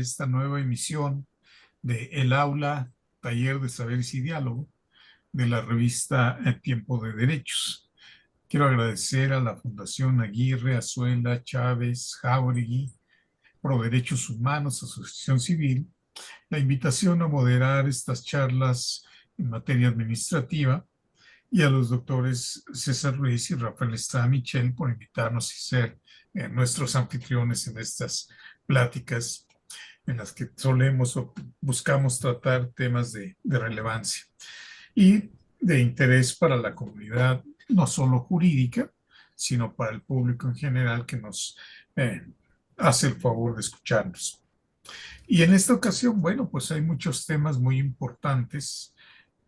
esta nueva emisión de El Aula, Taller de Saberes y Diálogo de la revista Tiempo de Derechos. Quiero agradecer a la Fundación Aguirre, Azuela, Chávez, Jauregui, Pro Derechos Humanos, Asociación Civil, la invitación a moderar estas charlas en materia administrativa y a los doctores César Ruiz y Rafael Estrada Michel por invitarnos y ser nuestros anfitriones en estas pláticas en las que solemos o buscamos tratar temas de relevancia y de interés para la comunidad, no solo jurídica, sino para el público en general que nos hace el favor de escucharnos. Y en esta ocasión, bueno, pues hay muchos temas muy importantes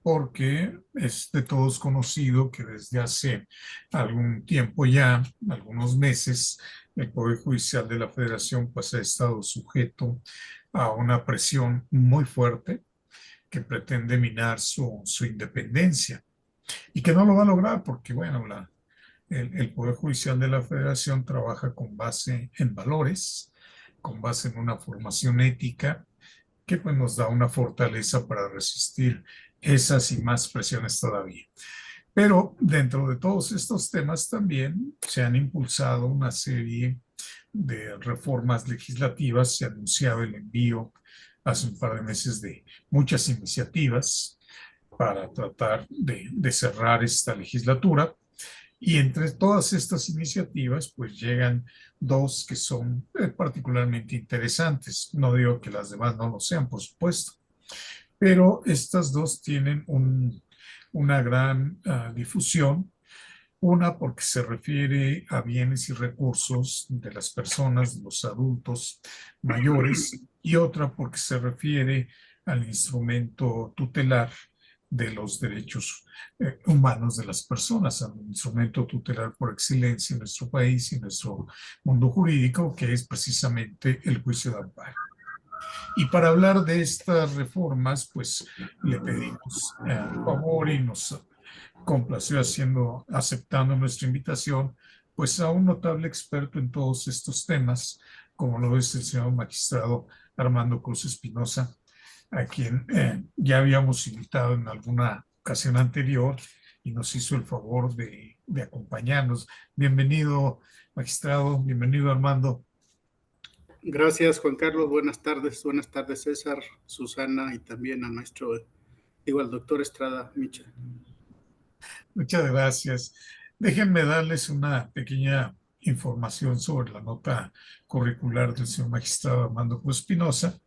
porque es de todos conocido que desde hace algún tiempo ya, algunos meses, el Poder Judicial de la Federación pues ha estado sujeto a una presión muy fuerte que pretende minar su independencia y que no lo va a lograr porque, bueno, el Poder Judicial de la Federación trabaja con base en valores, con base en una formación ética que pues, nos da una fortaleza para resistir esas y más presiones todavía. Pero dentro de todos estos temas también se han impulsado una serie de reformas legislativas. Se anunciaba el envío hace un par de meses de muchas iniciativas para tratar de cerrar esta legislatura. Y entre todas estas iniciativas, pues llegan dos que son particularmente interesantes. No digo que las demás no lo sean, por supuesto, pero estas dos tienen una gran difusión. Una porque se refiere a bienes y recursos de las personas, de los adultos mayores, y otra porque se refiere al instrumento tutelar de los derechos humanos de las personas, al instrumento tutelar por excelencia en nuestro país y en nuestro mundo jurídico, que es precisamente el juicio de amparo. Y para hablar de estas reformas, pues le pedimos el favor y nos complació aceptando nuestra invitación, pues a un notable experto en todos estos temas, como lo es el señor magistrado Armando Cruz Espinosa, a quien ya habíamos invitado en alguna ocasión anterior y nos hizo el favor de acompañarnos. Bienvenido, magistrado, bienvenido, Armando. Gracias, Juan Carlos. Buenas tardes, César, Susana y también a nuestro, al doctor Estrada Michel. Muchas gracias. Déjenme darles una pequeña información sobre la nota curricular del señor magistrado Armando Cruz Espinosa.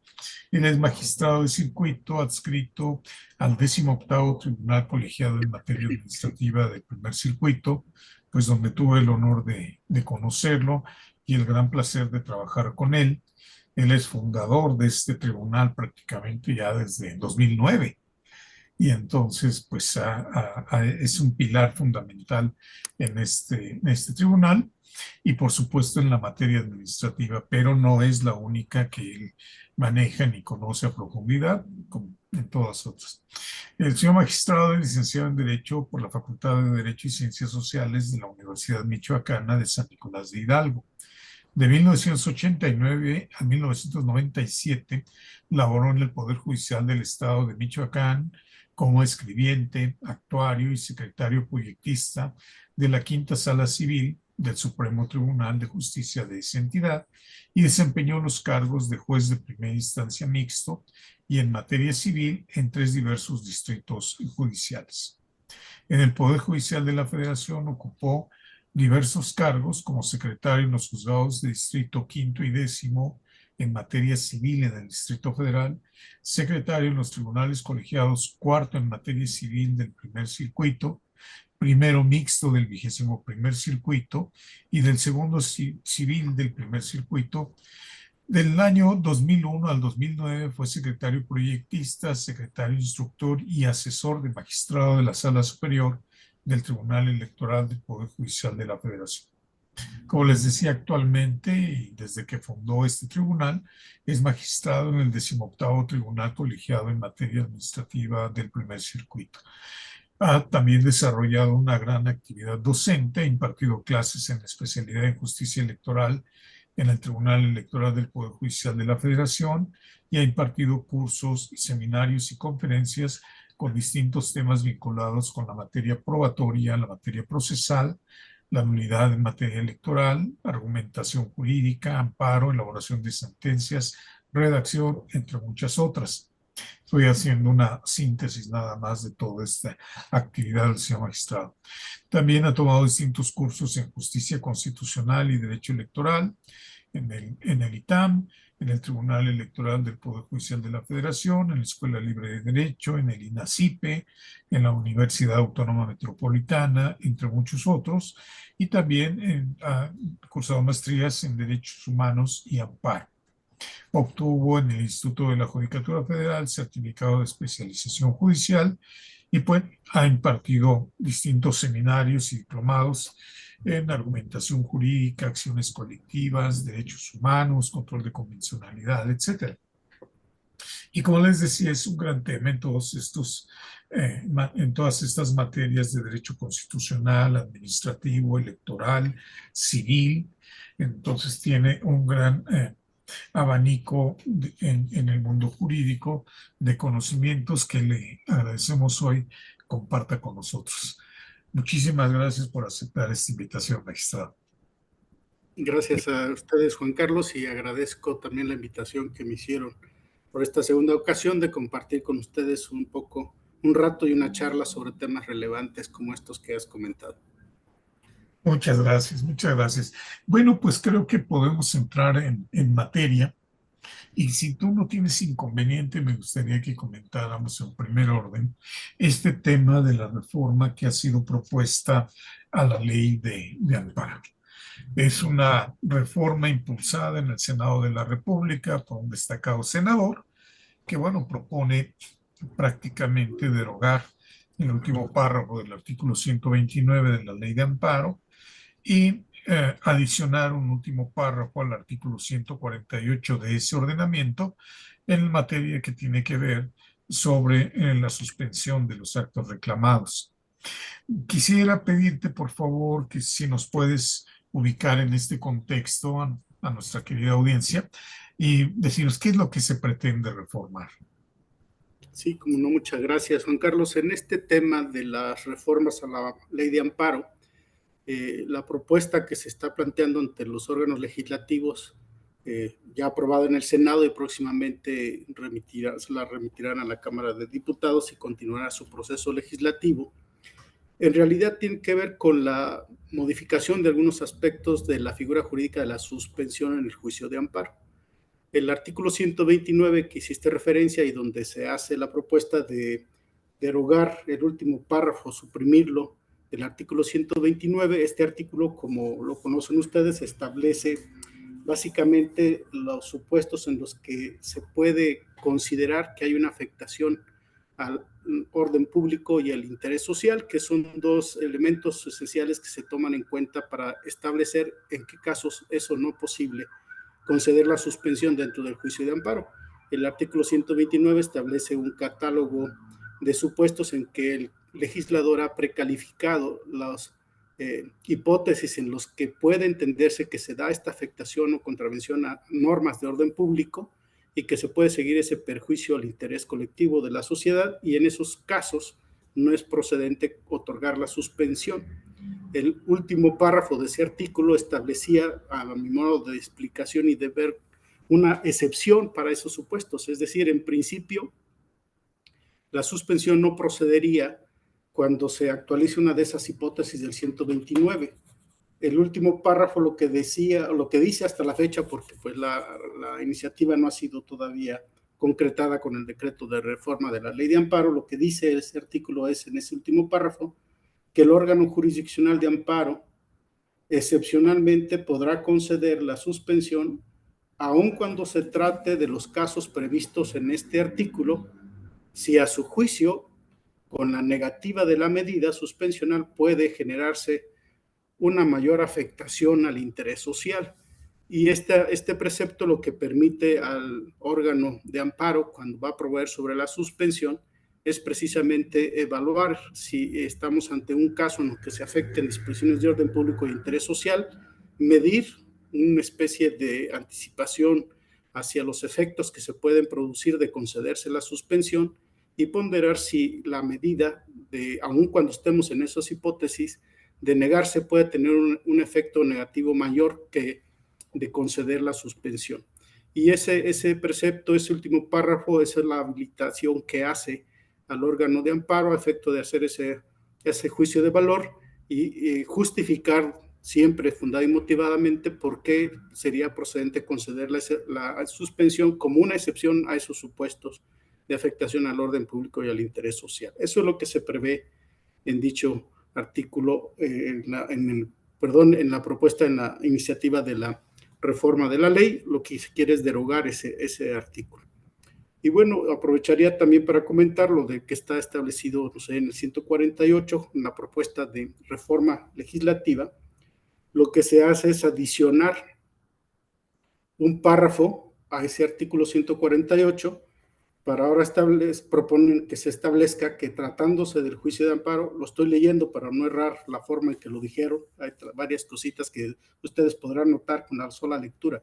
Él es magistrado de circuito adscrito al 18º Tribunal Colegiado en Materia Administrativa del Primer Circuito, pues donde tuve el honor de conocerlo y el gran placer de trabajar con él. Él es fundador de este tribunal prácticamente ya desde 2009. Y entonces, pues es un pilar fundamental en este tribunal y por supuesto en la materia administrativa, pero no es la única que él maneja ni conoce a profundidad, como en todas otras. El señor magistrado es licenciado en Derecho por la Facultad de Derecho y Ciencias Sociales de la Universidad Michoacana de San Nicolás de Hidalgo. De 1989 a 1997 laboró en el Poder Judicial del Estado de Michoacán como escribiente, actuario y secretario proyectista de la Quinta Sala Civil del Supremo Tribunal de Justicia de esa entidad y desempeñó los cargos de juez de primera instancia mixto y en materia civil en 3 diversos distritos judiciales. En el Poder Judicial de la Federación ocupó diversos cargos como secretario en los juzgados de distrito quinto y décimo en materia civil en el Distrito Federal, secretario en los tribunales colegiados cuarto en materia civil del primer circuito, primero mixto del 21º circuito y del segundo civil del primer circuito. Del año 2001 al 2009 fue secretario proyectista, secretario instructor y asesor de magistrado de la Sala Superior del Tribunal Electoral del Poder Judicial de la Federación. Como les decía, actualmente y desde que fundó este tribunal, es magistrado en el 18º Tribunal Colegiado en Materia Administrativa del Primer Circuito. Ha también desarrollado una gran actividad docente, ha impartido clases en la especialidad en justicia electoral en el Tribunal Electoral del Poder Judicial de la Federación y ha impartido cursos, seminarios y conferencias con distintos temas vinculados con la materia probatoria, la materia procesal, la nulidad en materia electoral, argumentación jurídica, amparo, elaboración de sentencias, redacción, entre muchas otras. Estoy haciendo una síntesis nada más de toda esta actividad del señor magistrado. También ha tomado distintos cursos en justicia constitucional y derecho electoral en el ITAM, en el Tribunal Electoral del Poder Judicial de la Federación, en la Escuela Libre de Derecho, en el INACIPE, en la Universidad Autónoma Metropolitana, entre muchos otros, y también ha cursado maestrías en Derechos Humanos y Amparo. Obtuvo en el Instituto de la Judicatura Federal certificado de especialización judicial y pues ha impartido distintos seminarios y diplomados en argumentación jurídica, acciones colectivas, derechos humanos, control de convencionalidad, etcétera. Y como les decía, es un gran tema en todos estos, en todas estas materias de derecho constitucional, administrativo, electoral, civil. Entonces tiene un gran abanico en el mundo jurídico de conocimientos que le agradecemos hoy comparta con nosotros. Muchísimas gracias por aceptar esta invitación, magistrado. Gracias a ustedes, Juan Carlos, y agradezco también la invitación que me hicieron por esta segunda ocasión de compartir con ustedes un rato y una charla sobre temas relevantes como estos que has comentado. Muchas gracias, muchas gracias. Bueno, pues creo que podemos entrar en materia. Y si tú no tienes inconveniente, me gustaría que comentáramos en primer orden este tema de la reforma que ha sido propuesta a la ley de amparo. Es una reforma impulsada en el Senado de la República por un destacado senador que, bueno, propone prácticamente derogar el último párrafo del artículo 129 de la ley de amparo y adicionar un último párrafo al artículo 148 de ese ordenamiento en materia que tiene que ver sobre la suspensión de los actos reclamados. Quisiera pedirte, por favor, que si nos puedes ubicar en este contexto a nuestra querida audiencia y decirnos qué es lo que se pretende reformar. Sí, como no, muchas gracias, Juan Carlos. En este tema de las reformas a la ley de amparo, la propuesta que se está planteando ante los órganos legislativos, ya aprobada en el Senado y próximamente se la remitirán a la Cámara de Diputados y continuará su proceso legislativo, en realidad tiene que ver con la modificación de algunos aspectos de la figura jurídica de la suspensión en el juicio de amparo. El artículo 129 que hiciste referencia y donde se hace la propuesta de derogar el último párrafo, suprimirlo del artículo 129, este artículo, como lo conocen ustedes, establece básicamente los supuestos en los que se puede considerar que hay una afectación al orden público y al interés social, que son dos elementos esenciales que se toman en cuenta para establecer en qué casos es o no posible conceder la suspensión dentro del juicio de amparo. El artículo 129 establece un catálogo de supuestos en que el legislador ha precalificado las hipótesis en los que puede entenderse que se da esta afectación o contravención a normas de orden público y que se puede seguir ese perjuicio al interés colectivo de la sociedad, y en esos casos no es procedente otorgar la suspensión. El último párrafo de ese artículo establecía, a mi modo de explicación y de ver, una excepción para esos supuestos, es decir, en principio, la suspensión no procedería cuando se actualice una de esas hipótesis del 129. El último párrafo lo que dice hasta la fecha, porque pues la iniciativa no ha sido todavía concretada con el decreto de reforma de la ley de amparo, lo que dice ese artículo es, en ese último párrafo, que el órgano jurisdiccional de amparo excepcionalmente podrá conceder la suspensión aun cuando se trate de los casos previstos en este artículo, si a su juicio, con la negativa de la medida suspensional puede generarse una mayor afectación al interés social. Y este precepto lo que permite al órgano de amparo, cuando va a proveer sobre la suspensión, es precisamente evaluar si estamos ante un caso en el que se afecten disposiciones de orden público e interés social, medir una especie de anticipación hacia los efectos que se pueden producir de concederse la suspensión y ponderar si la medida, aun cuando estemos en esas hipótesis, de negarse puede tener un efecto negativo mayor que de conceder la suspensión. Y ese precepto, ese último párrafo, esa es la habilitación que hace al órgano de amparo a efecto de hacer ese juicio de valor y justificar siempre fundada y motivadamente por qué sería procedente conceder la suspensión como una excepción a esos supuestos de afectación al orden público y al interés social. Eso es lo que se prevé en dicho artículo, en la propuesta, en la iniciativa de la reforma de la ley. Lo que se quiere es derogar ese artículo. Y bueno, aprovecharía también para comentar lo de que está establecido, no sé, en el 148, en la propuesta de reforma legislativa. Lo que se hace es adicionar un párrafo a ese artículo 148 para ahora proponen que se establezca que tratándose del juicio de amparo, lo estoy leyendo para no errar la forma en que lo dijeron, hay varias cositas que ustedes podrán notar con la sola lectura.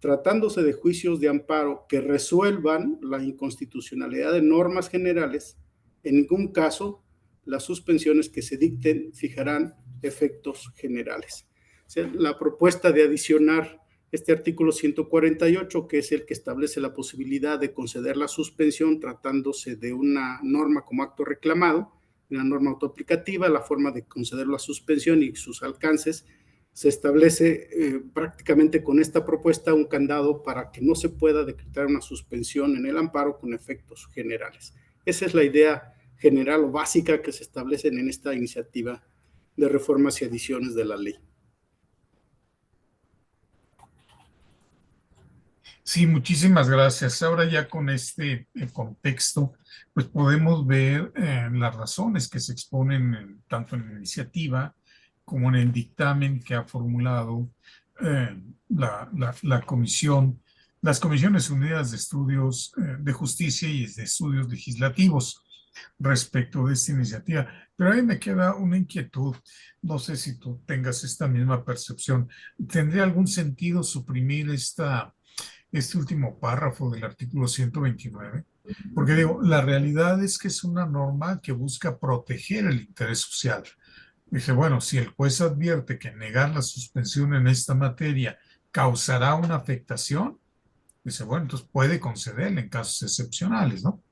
Tratándose de juicios de amparo que resuelvan la inconstitucionalidad de normas generales, en ningún caso las suspensiones que se dicten fijarán efectos generales. O sea, la propuesta de adicionar este artículo 148, que es el que establece la posibilidad de conceder la suspensión tratándose de una norma como acto reclamado, una norma autoaplicativa, la forma de conceder la suspensión y sus alcances, se establece prácticamente con esta propuesta un candado para que no se pueda decretar una suspensión en el amparo con efectos generales. Esa es la idea general o básica que se establecen en esta iniciativa de reformas y adiciones de la ley. Sí, muchísimas gracias. Ahora ya con este contexto, pues podemos ver las razones que se exponen tanto en la iniciativa como en el dictamen que ha formulado la comisión, las Comisiones Unidas de Estudios de Justicia y de Estudios Legislativos respecto de esta iniciativa. Pero ahí me queda una inquietud. No sé si tú tengas esta misma percepción. ¿Tendría algún sentido suprimir este último párrafo del artículo 129? Porque digo, la realidad es que es una norma que busca proteger el interés social. Dije, bueno, si el juez advierte que negar la suspensión en esta materia causará una afectación, dice, bueno, entonces puede concederle en casos excepcionales, ¿no?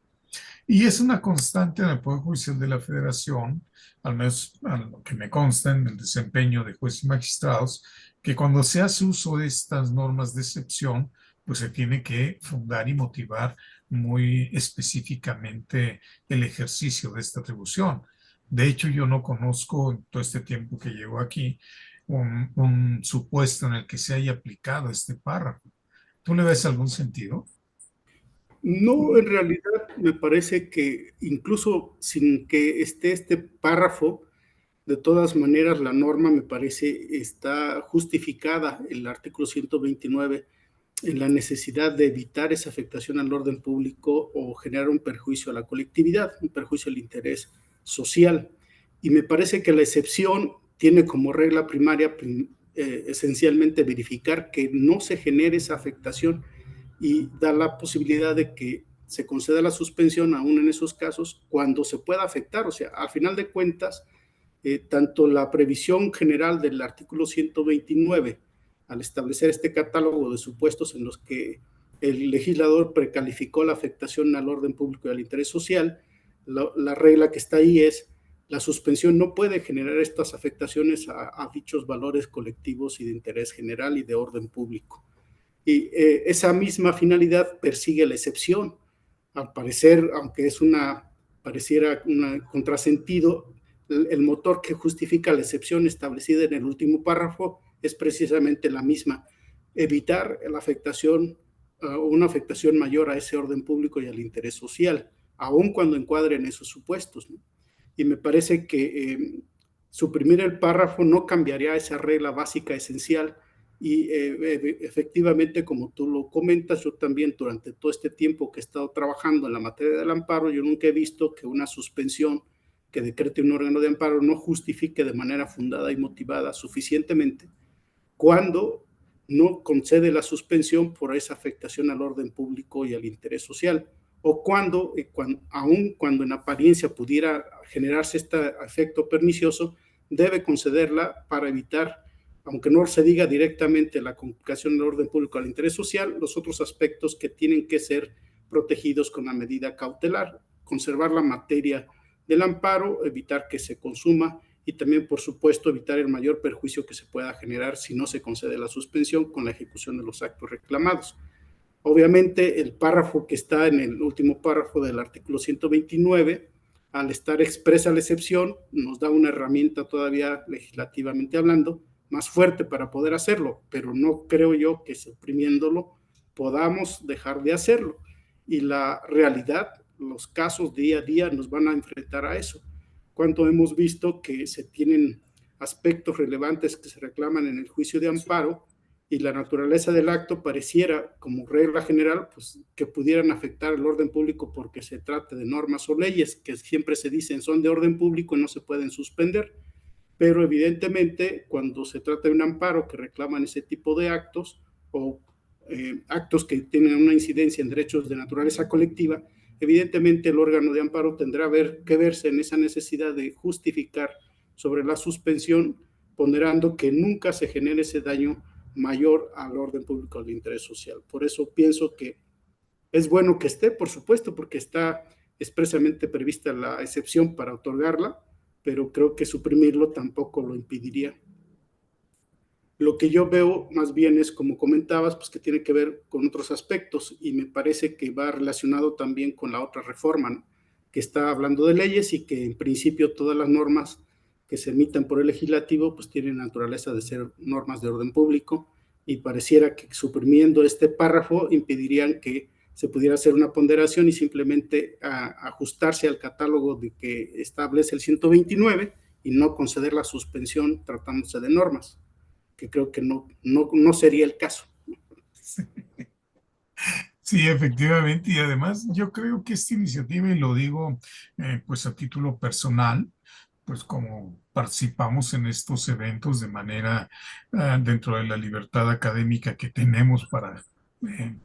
Y es una constante en el Poder Judicial de la Federación, al menos a lo que me consta en el desempeño de jueces y magistrados, que cuando se hace uso de estas normas de excepción, pues se tiene que fundar y motivar muy específicamente el ejercicio de esta atribución. De hecho, yo no conozco en todo este tiempo que llevo aquí un supuesto en el que se haya aplicado este párrafo. ¿Tú le ves algún sentido? No, en realidad me parece que incluso sin que esté este párrafo, de todas maneras la norma me parece está justificada, el artículo 129, en la necesidad de evitar esa afectación al orden público o generar un perjuicio a la colectividad, un perjuicio al interés social. Y me parece que la excepción tiene como regla primaria esencialmente verificar que no se genere esa afectación y da la posibilidad de que se conceda la suspensión aún en esos casos cuando se pueda afectar. O sea, al final de cuentas, tanto la previsión general del artículo 129, al establecer este catálogo de supuestos en los que el legislador precalificó la afectación al orden público y al interés social, la regla que está ahí es la suspensión no puede generar estas afectaciones a dichos valores colectivos y de interés general y de orden público. Y esa misma finalidad persigue la excepción. Al parecer, aunque pareciera un contrasentido, el motor que justifica la excepción establecida en el último párrafo es precisamente la misma, evitar la afectación, una afectación mayor a ese orden público y al interés social, aun cuando encuadren esos supuestos, ¿no? Y me parece que suprimir el párrafo no cambiaría esa regla básica esencial y efectivamente, como tú lo comentas, yo también durante todo este tiempo que he estado trabajando en la materia del amparo, yo nunca he visto que una suspensión que decrete un órgano de amparo no justifique de manera fundada y motivada suficientemente cuando no concede la suspensión por esa afectación al orden público y al interés social, o aun cuando en apariencia pudiera generarse este efecto pernicioso, debe concederla para evitar, aunque no se diga directamente la complicación del orden público al interés social, los otros aspectos que tienen que ser protegidos con la medida cautelar, conservar la materia del amparo, evitar que se consuma y también, por supuesto, evitar el mayor perjuicio que se pueda generar si no se concede la suspensión con la ejecución de los actos reclamados. Obviamente, el párrafo que está en el último párrafo del artículo 129, al estar expresa la excepción, nos da una herramienta todavía legislativamente hablando más fuerte para poder hacerlo, pero no creo yo que suprimiéndolo podamos dejar de hacerlo. Y la realidad, los casos día a día nos van a enfrentar a eso. Cuánto hemos visto que se tienen aspectos relevantes que se reclaman en el juicio de amparo y la naturaleza del acto pareciera, como regla general, pues, que pudieran afectar el orden público porque se trate de normas o leyes que siempre se dicen son de orden público y no se pueden suspender. Pero evidentemente, cuando se trata de un amparo que reclaman ese tipo de actos o actos que tienen una incidencia en derechos de naturaleza colectiva, evidentemente el órgano de amparo tendrá que verse en esa necesidad de justificar sobre la suspensión, ponderando que nunca se genere ese daño mayor al orden público, al interés social. Por eso pienso que es bueno que esté, por supuesto, porque está expresamente prevista la excepción para otorgarla, pero creo que suprimirlo tampoco lo impediría. Lo que yo veo más bien es, como comentabas, pues que tiene que ver con otros aspectos y me parece que va relacionado también con la otra reforma, ¿no? Que está hablando de leyes y que en principio todas las normas que se emitan por el legislativo pues tienen naturaleza de ser normas de orden público y pareciera que suprimiendo este párrafo impedirían que se pudiera hacer una ponderación y simplemente ajustarse al catálogo de que establece el 129 y no conceder la suspensión tratándose de normas, que creo que no sería el caso. Sí, efectivamente, y además yo creo que esta iniciativa, y lo digo pues a título personal, pues como participamos en estos eventos de manera dentro de la libertad académica que tenemos para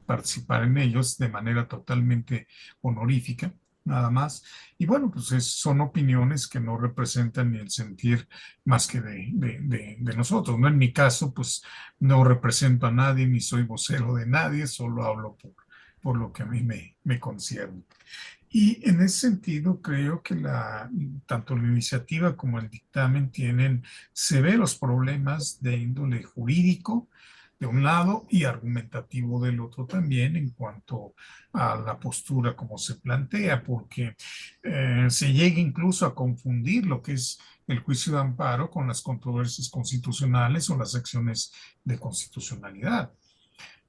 participar en ellos de manera totalmente honorífica, nada más. Y bueno, pues son opiniones que no representan ni el sentir más que de nosotros, ¿no? En mi caso, pues no represento a nadie, ni soy vocero de nadie, solo hablo por lo que a mí me concierne. Y en ese sentido, creo que tanto la iniciativa como el dictamen tienen severos problemas de índole jurídico de un lado y argumentativo del otro también en cuanto a la postura como se plantea, porque se llega incluso a confundir lo que es el juicio de amparo con las controversias constitucionales o las acciones de constitucionalidad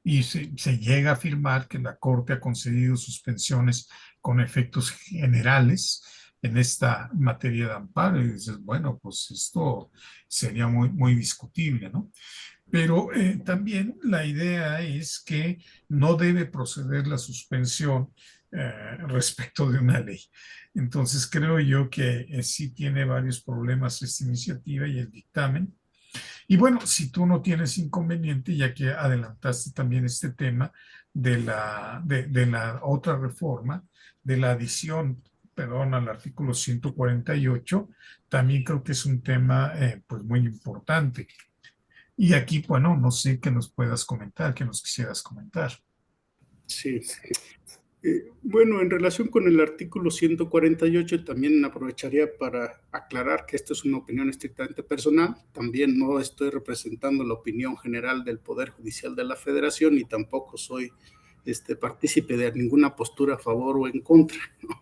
y se llega a afirmar que la Corte ha concedido suspensiones con efectos generales en esta materia de amparo. Y dices, bueno, pues esto sería muy discutible, ¿no? Pero también la idea es que no debe proceder la suspensión respecto de una ley. Entonces creo yo que sí tiene varios problemas esta iniciativa y el dictamen. Y bueno, si tú no tienes inconveniente, ya que adelantaste también este tema de la otra reforma, de la adición, perdón, al artículo 148, también creo que es un tema pues muy importante. Y aquí, bueno, no sé qué nos puedas comentar, qué nos quisieras comentar. Sí. Bueno, en relación con el artículo 148, también aprovecharía para aclarar que esto es una opinión estrictamente personal. También no estoy representando la opinión general del Poder Judicial de la Federación y tampoco soy partícipe de ninguna postura a favor o en contra, ¿no?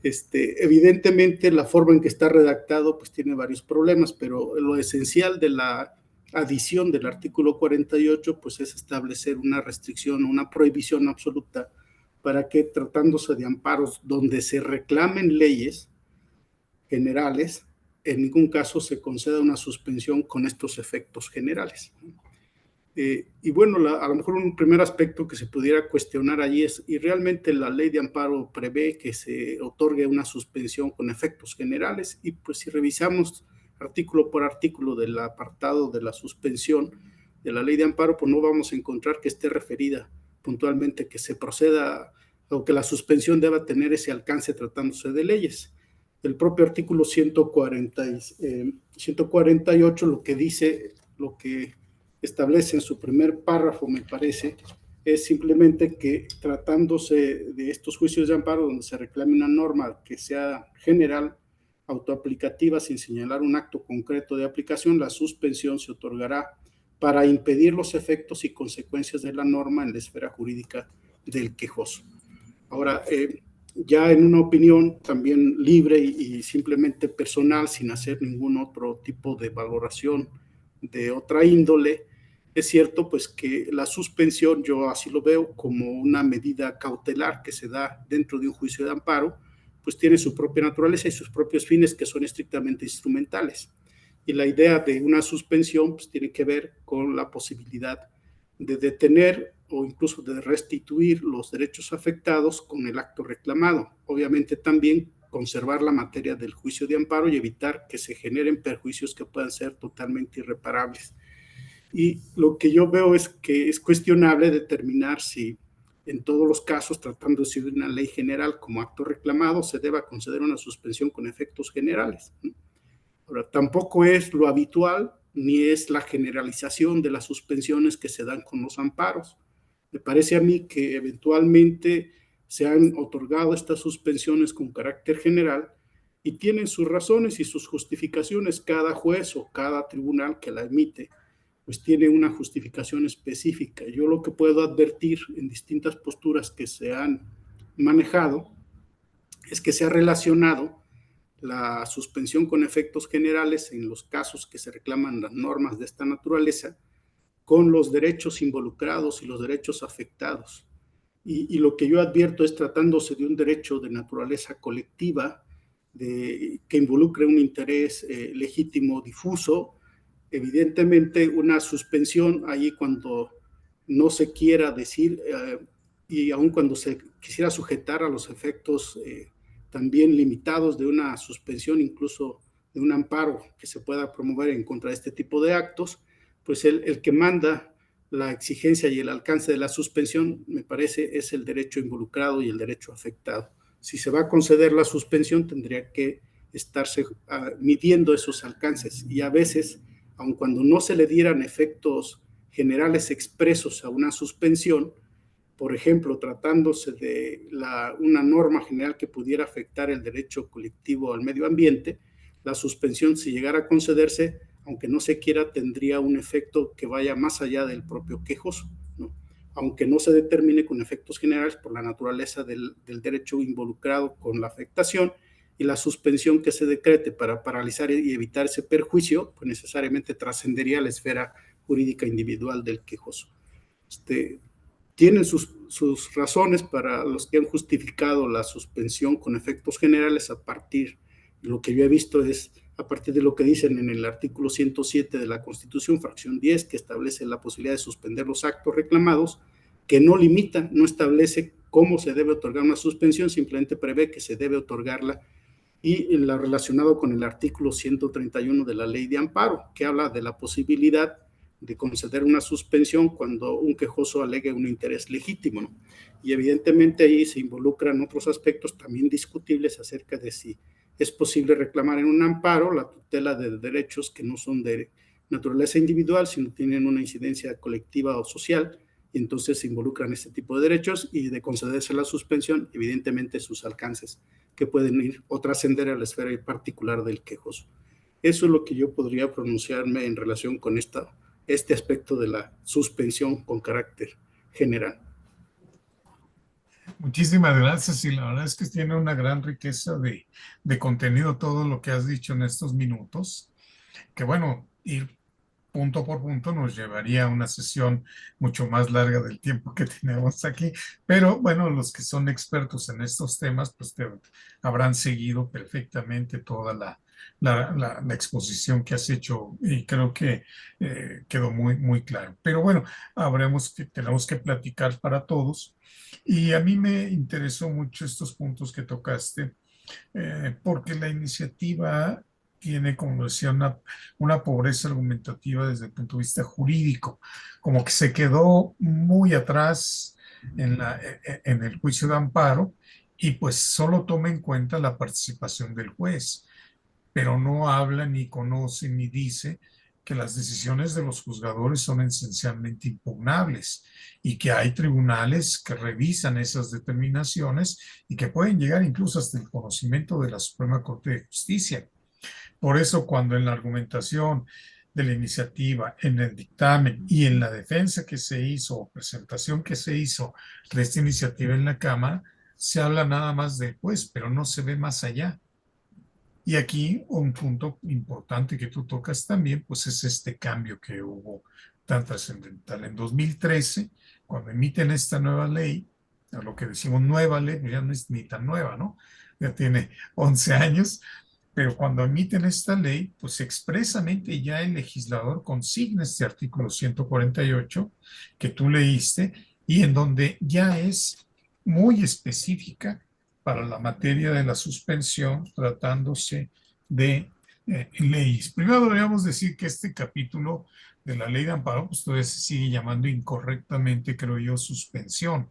Evidentemente, la forma en que está redactado pues tiene varios problemas, pero lo esencial de la adición del artículo 48 pues es establecer una restricción, una prohibición absoluta para que, tratándose de amparos donde se reclamen leyes generales, en ningún caso se conceda una suspensión con estos efectos generales. Y bueno, a lo mejor un primer aspecto que se pudiera cuestionar allí es, ¿y realmente la ley de amparo prevé que se otorgue una suspensión con efectos generales? Y pues si revisamos artículo por artículo del apartado de la suspensión, de la ley de amparo, pues no vamos a encontrar que esté referida puntualmente que se proceda o que la suspensión deba tener ese alcance tratándose de leyes. El propio artículo 148 lo que dice, lo que establece en su primer párrafo, me parece, es simplemente que tratándose de estos juicios de amparo donde se reclame una norma que sea general, autoaplicativa, sin señalar un acto concreto de aplicación, la suspensión se otorgará para impedir los efectos y consecuencias de la norma en la esfera jurídica del quejoso. Ahora, ya en una opinión también libre y simplemente personal, sin hacer ningún otro tipo de valoración de otra índole, es cierto pues que la suspensión yo así lo veo como una medida cautelar que se da dentro de un juicio de amparo, pues tiene su propia naturaleza y sus propios fines que son estrictamente instrumentales. Y la idea de una suspensión pues tiene que ver con la posibilidad de detener o incluso de restituir los derechos afectados con el acto reclamado. Obviamente también conservar la materia del juicio de amparo y evitar que se generen perjuicios que puedan ser totalmente irreparables. Y lo que yo veo es que es cuestionable determinar si en todos los casos, tratándose de una ley general como acto reclamado, se deba conceder una suspensión con efectos generales. Ahora, tampoco es lo habitual ni es la generalización de las suspensiones que se dan con los amparos. Me parece a mí que eventualmente se han otorgado estas suspensiones con carácter general y tienen sus razones y sus justificaciones. Cada juez o cada tribunal que la emite pues tiene una justificación específica. Yo lo que puedo advertir en distintas posturas que se han manejado es que se ha relacionado la suspensión con efectos generales en los casos que se reclaman las normas de esta naturaleza con los derechos involucrados y los derechos afectados. Y lo que yo advierto es tratándose de un derecho de naturaleza colectiva, que involucre un interés legítimo difuso, evidentemente una suspensión allí cuando no se quiera decir y aun cuando se quisiera sujetar a los efectos también limitados de una suspensión, incluso de un amparo que se pueda promover en contra de este tipo de actos, pues el que manda la exigencia y el alcance de la suspensión, me parece, es el derecho involucrado y el derecho afectado. Si se va a conceder la suspensión, tendría que estarse midiendo esos alcances y a veces, aun cuando no se le dieran efectos generales expresos a una suspensión, por ejemplo, tratándose de una norma general que pudiera afectar el derecho colectivo al medio ambiente, la suspensión, si llegara a concederse, aunque no se quiera, tendría un efecto que vaya más allá del propio quejoso, ¿no? Aunque no se determine con efectos generales por la naturaleza del derecho involucrado con la afectación, y la suspensión que se decrete para paralizar y evitar ese perjuicio, pues necesariamente trascendería la esfera jurídica individual del quejoso. Tienen sus razones para los que han justificado la suspensión con efectos generales a partir de lo que yo he visto es a partir de lo que dicen en el artículo 107 de la Constitución, fracción 10, que establece la posibilidad de suspender los actos reclamados, que no limita, no establece cómo se debe otorgar una suspensión, simplemente prevé que se debe otorgarla, y la relacionado con el artículo 131 de la Ley de Amparo, que habla de la posibilidad de conceder una suspensión cuando un quejoso alegue un interés legítimo, ¿no? Y evidentemente ahí se involucran otros aspectos también discutibles acerca de si es posible reclamar en un amparo la tutela de derechos que no son de naturaleza individual, sino tienen una incidencia colectiva o social, y entonces se involucran este tipo de derechos, y de concederse la suspensión, evidentemente sus alcances, que pueden ir o trascender a la esfera particular del quejoso. Eso es lo que yo podría pronunciarme en relación con este aspecto de la suspensión con carácter general. Muchísimas gracias y la verdad es que tiene una gran riqueza de contenido todo lo que has dicho en estos minutos, que bueno, ir punto por punto nos llevaría a una sesión mucho más larga del tiempo que tenemos aquí, pero bueno, los que son expertos en estos temas, pues te habrán seguido perfectamente toda la exposición que has hecho y creo que quedó muy claro. Pero bueno, tenemos que platicar para todos y a mí me interesó mucho estos puntos que tocaste porque la iniciativa tiene, como decía, una pobreza argumentativa desde el punto de vista jurídico, como que se quedó muy atrás en el juicio de amparo y pues solo toma en cuenta la participación del juez, pero no habla ni conoce ni dice que las decisiones de los juzgadores son esencialmente impugnables y que hay tribunales que revisan esas determinaciones y que pueden llegar incluso hasta el conocimiento de la Suprema Corte de Justicia. Por eso, cuando en la argumentación de la iniciativa, en el dictamen y en la defensa que se hizo o presentación que se hizo de esta iniciativa en la Cámara, se habla nada más del juez, pero no se ve más allá. Y aquí un punto importante que tú tocas también, pues es este cambio que hubo tan trascendental. En 2013, cuando emiten esta nueva ley, a lo que decimos nueva ley, pues ya no es ni tan nueva, ¿no? Ya tiene 11 años, pero cuando emiten esta ley, pues expresamente ya el legislador consigna este artículo 148 que tú leíste y en donde ya es muy específica para la materia de la suspensión, tratándose de leyes. Primero deberíamos decir que este capítulo de la ley de amparo, pues todavía se sigue llamando incorrectamente, creo yo, suspensión.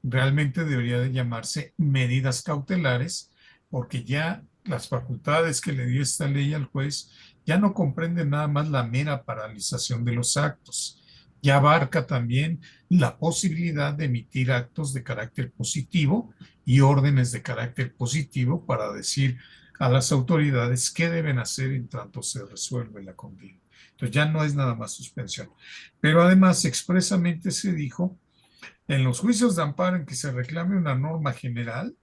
Realmente debería de llamarse medidas cautelares, porque ya las facultades que le dio esta ley al juez ya no comprenden nada más la mera paralización de los actos, ya abarca también la posibilidad de emitir actos de carácter positivo y órdenes de carácter positivo para decir a las autoridades qué deben hacer en tanto se resuelve la contienda. Entonces ya no es nada más suspensión. Pero además expresamente se dijo en los juicios de amparo en que se reclame una norma general,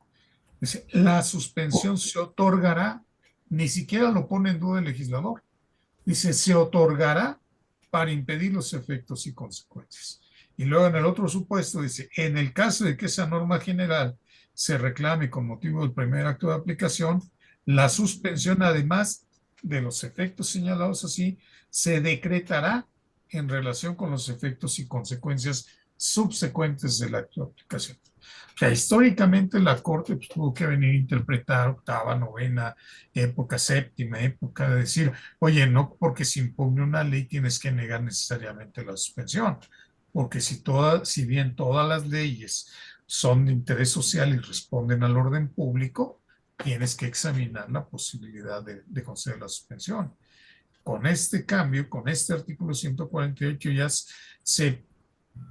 dice, la suspensión se otorgará, ni siquiera lo pone en duda el legislador, dice, se otorgará para impedir los efectos y consecuencias. Y luego en el otro supuesto dice, en el caso de que esa norma general se reclame con motivo del primer acto de aplicación, la suspensión, además de los efectos señalados así, se decretará en relación con los efectos y consecuencias subsecuentes del acto de aplicación. O sea, históricamente la Corte pues, tuvo que venir a interpretar octava, novena, época séptima, época de decir, oye, no porque se impugne una ley tienes que negar necesariamente la suspensión, porque si bien todas las leyes son de interés social y responden al orden público, tienes que examinar la posibilidad de conceder la suspensión. Con este cambio, con este artículo 148 ya se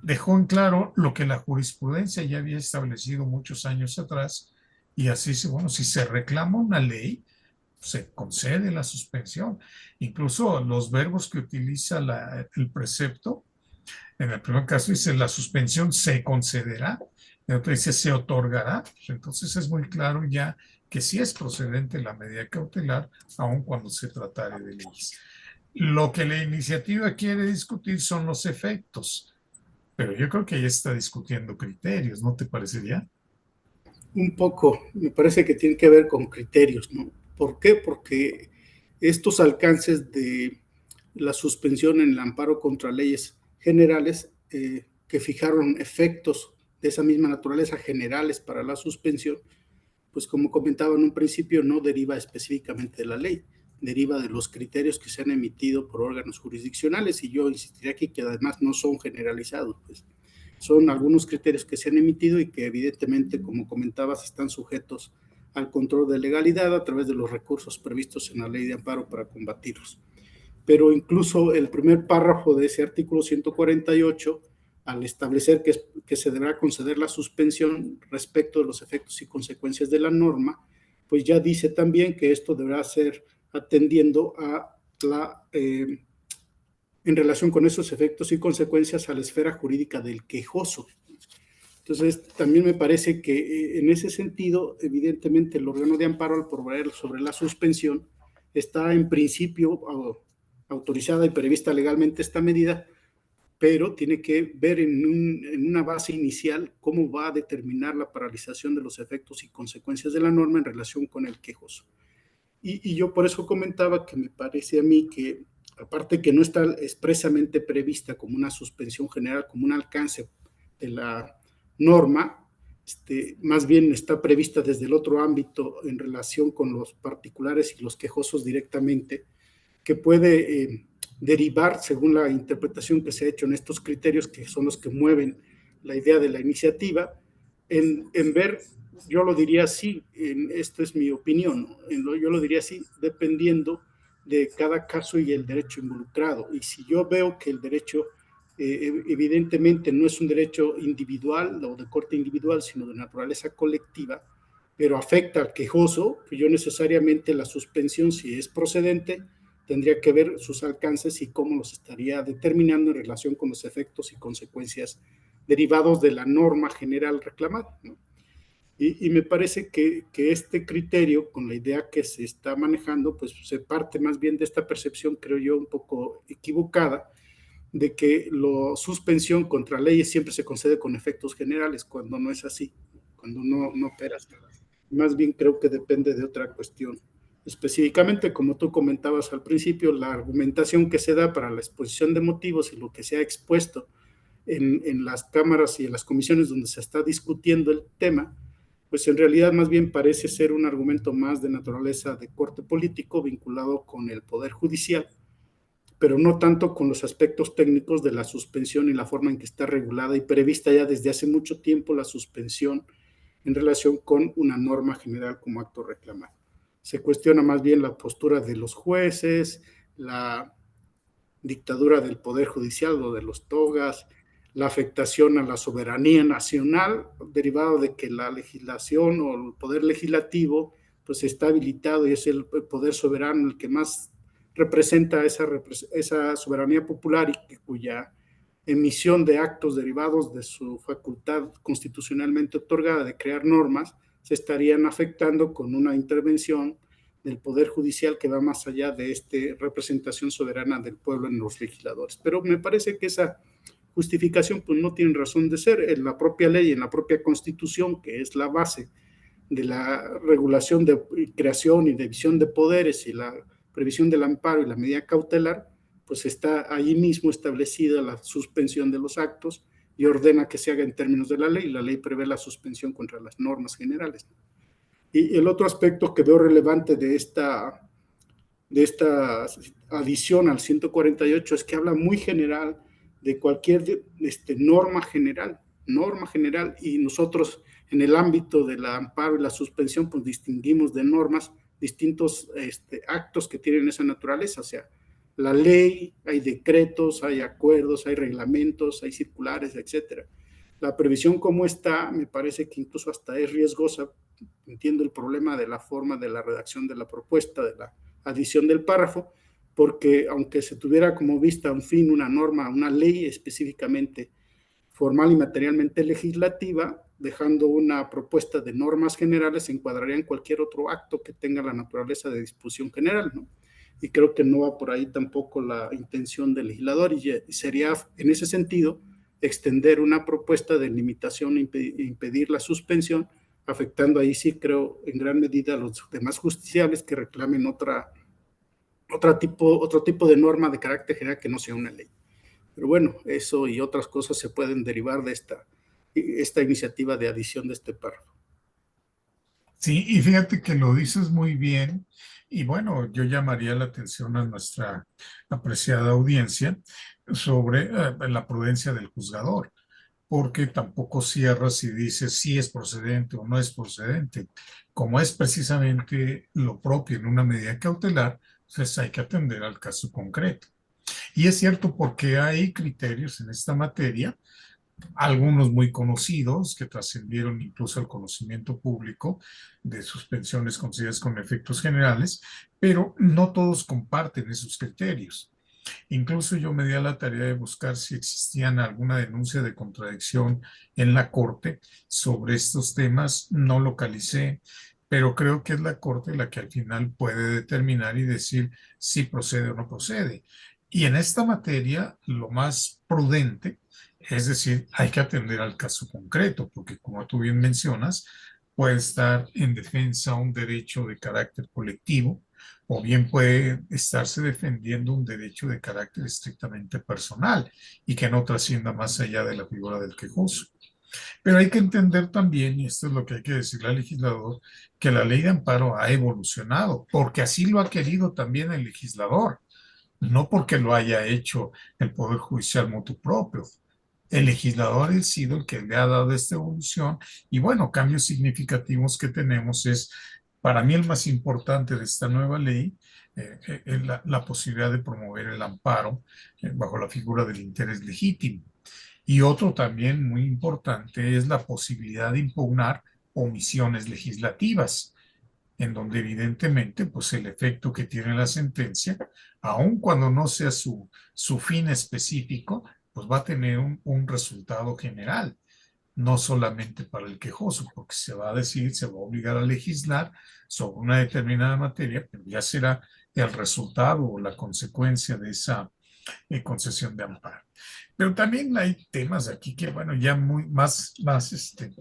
dejó en claro lo que la jurisprudencia ya había establecido muchos años atrás, y así, bueno, si se reclama una ley, se concede la suspensión. Incluso los verbos que utiliza el precepto, en el primer caso dice la suspensión se concederá, en otro dice se otorgará, pues entonces es muy claro ya que sí es procedente la medida cautelar, aun cuando se tratare de leyes. Lo que la iniciativa quiere discutir son los efectos, pero yo creo que ya está discutiendo criterios, ¿no te parecería? Un poco, me parece que tiene que ver con criterios, ¿no? ¿Por qué? Porque estos alcances de la suspensión en el amparo contra leyes generales que fijaron efectos de esa misma naturaleza generales para la suspensión, pues como comentaba en un principio, no deriva específicamente de la ley, deriva de los criterios que se han emitido por órganos jurisdiccionales y yo insistiría aquí que además no son generalizados, pues son algunos criterios que se han emitido y que evidentemente, como comentabas, están sujetos al control de legalidad a través de los recursos previstos en la ley de amparo para combatirlos. Pero incluso el primer párrafo de ese artículo 148, al establecer que se deberá conceder la suspensión respecto de los efectos y consecuencias de la norma, pues ya dice también que esto deberá ser atendiendo a en relación con esos efectos y consecuencias a la esfera jurídica del quejoso. Entonces, también me parece que en ese sentido, evidentemente, el órgano de amparo al proveer sobre la suspensión está en principio autorizada y prevista legalmente esta medida, pero tiene que ver en una base inicial cómo va a determinar la paralización de los efectos y consecuencias de la norma en relación con el quejoso. Y yo por eso comentaba que me parece a mí que, aparte que no está expresamente prevista como una suspensión general, como un alcance de la norma, más bien está prevista desde el otro ámbito en relación con los particulares y los quejosos directamente, que puede derivar, según la interpretación que se ha hecho en estos criterios, que son los que mueven la idea de la iniciativa, en ver, yo lo diría así, esto es mi opinión, yo lo diría así, dependiendo de cada caso y el derecho involucrado. Y si yo veo que el derecho evidentemente no es un derecho individual o de corte individual, sino de naturaleza colectiva, pero afecta al quejoso, pues yo necesariamente la suspensión, si es procedente, tendría que ver sus alcances y cómo los estaría determinando en relación con los efectos y consecuencias derivados de la norma general reclamada, ¿no? Y me parece que este criterio, con la idea que se está manejando, pues se parte más bien de esta percepción, creo yo, un poco equivocada, de que la suspensión contra leyes siempre se concede con efectos generales, cuando no es así, cuando no opera hasta. Más bien creo que depende de otra cuestión. Específicamente, como tú comentabas al principio, la argumentación que se da para la exposición de motivos y lo que se ha expuesto en las cámaras y en las comisiones donde se está discutiendo el tema, pues en realidad más bien parece ser un argumento más de naturaleza de corte político vinculado con el Poder Judicial, pero no tanto con los aspectos técnicos de la suspensión y la forma en que está regulada y prevista ya desde hace mucho tiempo la suspensión en relación con una norma general como acto reclamado. Se cuestiona más bien la postura de los jueces, la dictadura del Poder Judicial o de los togas, la afectación a la soberanía nacional, derivado de que la legislación o el poder legislativo pues está habilitado y es el poder soberano el que más representa esa soberanía popular y cuya emisión de actos derivados de su facultad constitucionalmente otorgada de crear normas se estarían afectando con una intervención del Poder Judicial que va más allá de esta representación soberana del pueblo en los legisladores. Pero me parece que esa justificación pues no tiene razón de ser. En la propia ley, en la propia Constitución, que es la base de la regulación de creación y división de poderes y la previsión del amparo y la medida cautelar, pues está allí mismo establecida la suspensión de los actos y ordena que se haga en términos de la ley. La ley prevé la suspensión contra las normas generales. Y el otro aspecto que veo relevante de esta adición al 148 es que habla muy general de cualquier norma general, y nosotros en el ámbito del amparo y la suspensión pues distinguimos de normas distintos actos que tienen esa naturaleza, o sea, la ley, hay decretos, hay acuerdos, hay reglamentos, hay circulares, etcétera. La previsión como está, me parece que incluso hasta es riesgosa. Entiendo el problema de la forma de la redacción de la propuesta, de la adición del párrafo, porque aunque se tuviera como vista un fin, una norma, una ley específicamente formal y materialmente legislativa, dejando una propuesta de normas generales, se encuadraría en cualquier otro acto que tenga la naturaleza de disposición general, ¿no? Y creo que no va por ahí tampoco la intención del legislador, y sería en ese sentido extender una propuesta de limitación e impedir la suspensión, afectando ahí sí creo en gran medida a los demás justiciables que reclamen otro tipo de norma de carácter general que no sea una ley. Pero bueno, eso y otras cosas se pueden derivar de esta iniciativa de adición de este párrafo. Sí, y fíjate que lo dices muy bien. Y bueno, yo llamaría la atención a nuestra apreciada audiencia sobre la prudencia del juzgador, porque tampoco cierras y dices si es procedente o no es procedente. Como es precisamente lo propio en una medida cautelar, pues hay que atender al caso concreto. Y es cierto porque hay criterios en esta materia, algunos muy conocidos que trascendieron incluso al conocimiento público de suspensiones concedidas con efectos generales, pero no todos comparten esos criterios. Incluso yo me di a la tarea de buscar si existían alguna denuncia de contradicción en la Corte sobre estos temas. No localicé, pero creo que es la Corte la que al final puede determinar y decir si procede o no procede. Y en esta materia, lo más prudente, es decir, hay que atender al caso concreto, porque como tú bien mencionas, puede estar en defensa un derecho de carácter colectivo, o bien puede estarse defendiendo un derecho de carácter estrictamente personal y que no trascienda más allá de la figura del quejoso. Pero hay que entender también, y esto es lo que hay que decirle al legislador, que la ley de amparo ha evolucionado, porque así lo ha querido también el legislador, no porque lo haya hecho el Poder Judicial motu propio. El legislador ha sido el que le ha dado esta evolución y bueno, cambios significativos que tenemos es, para mí el más importante de esta nueva ley, la posibilidad de promover el amparo bajo la figura del interés legítimo. Y otro también muy importante es la posibilidad de impugnar omisiones legislativas, en donde evidentemente pues el efecto que tiene la sentencia, aun cuando no sea su fin específico, pues va a tener un resultado general, no solamente para el quejoso, porque se va a decir, se va a obligar a legislar sobre una determinada materia, pero ya será el resultado o la consecuencia de esa concesión de amparo. Pero también hay temas aquí que, bueno, ya muy más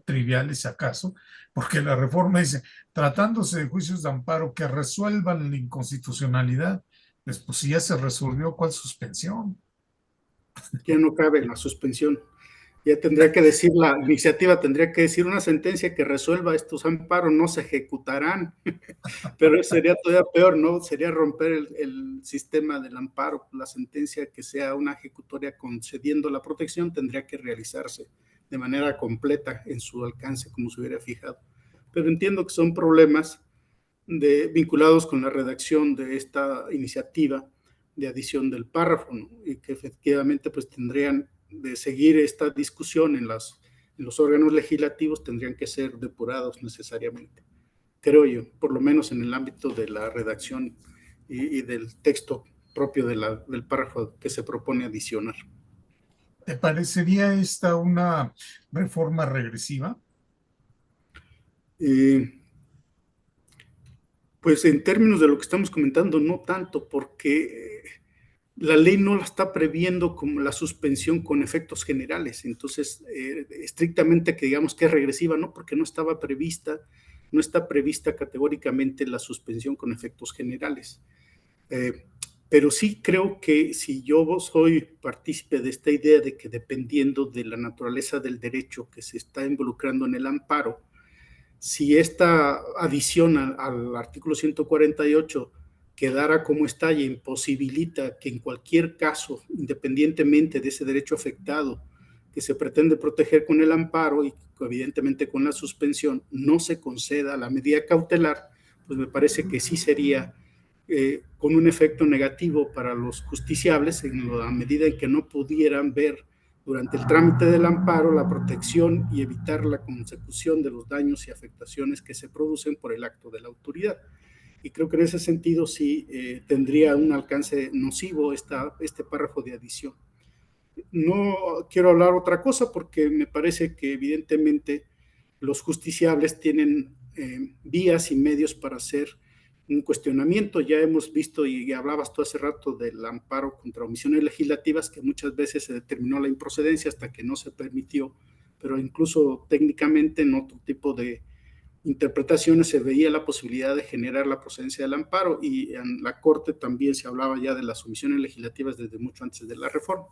triviales acaso, porque la reforma dice, tratándose de juicios de amparo que resuelvan la inconstitucionalidad, pues si ya se resolvió, ¿cuál suspensión? Ya no cabe en la suspensión. Ya tendría que decir, la iniciativa tendría que decir una sentencia que resuelva estos amparos, no se ejecutarán. Pero eso sería todavía peor, ¿no? Sería romper el sistema del amparo. La sentencia que sea una ejecutoria concediendo la protección tendría que realizarse de manera completa en su alcance, como se hubiera fijado. Pero entiendo que son problemas vinculados con la redacción de esta iniciativa de adición del párrafo, ¿no? Y que efectivamente pues tendrían de seguir esta discusión en los órganos legislativos, tendrían que ser depurados necesariamente, creo yo, por lo menos en el ámbito de la redacción y del texto propio del párrafo que se propone adicionar. ¿Te parecería esta una reforma regresiva? Eh, pues en términos de lo que estamos comentando, no tanto, porque la ley no la está previendo como la suspensión con efectos generales. Entonces, estrictamente que digamos que es regresiva, no, porque no estaba prevista, no está prevista categóricamente la suspensión con efectos generales. Pero sí creo que si yo soy partícipe de esta idea de que dependiendo de la naturaleza del derecho que se está involucrando en el amparo, si esta adición al artículo 148 quedara como está y imposibilita que en cualquier caso, independientemente de ese derecho afectado que se pretende proteger con el amparo y evidentemente con la suspensión, no se conceda la medida cautelar, pues me parece que sí sería con un efecto negativo para los justiciables en la medida en que no pudieran ver durante el trámite del amparo la protección y evitar la consecución de los daños y afectaciones que se producen por el acto de la autoridad. Y creo que en ese sentido sí tendría un alcance nocivo este párrafo de adición. No quiero hablar otra cosa porque me parece que evidentemente los justiciables tienen vías y medios para hacer un cuestionamiento. Ya hemos visto y hablabas tú hace rato del amparo contra omisiones legislativas, que muchas veces se determinó la improcedencia hasta que no se permitió, pero incluso técnicamente en otro tipo de interpretaciones se veía la posibilidad de generar la procedencia del amparo y en la Corte también se hablaba ya de las omisiones legislativas desde mucho antes de la reforma.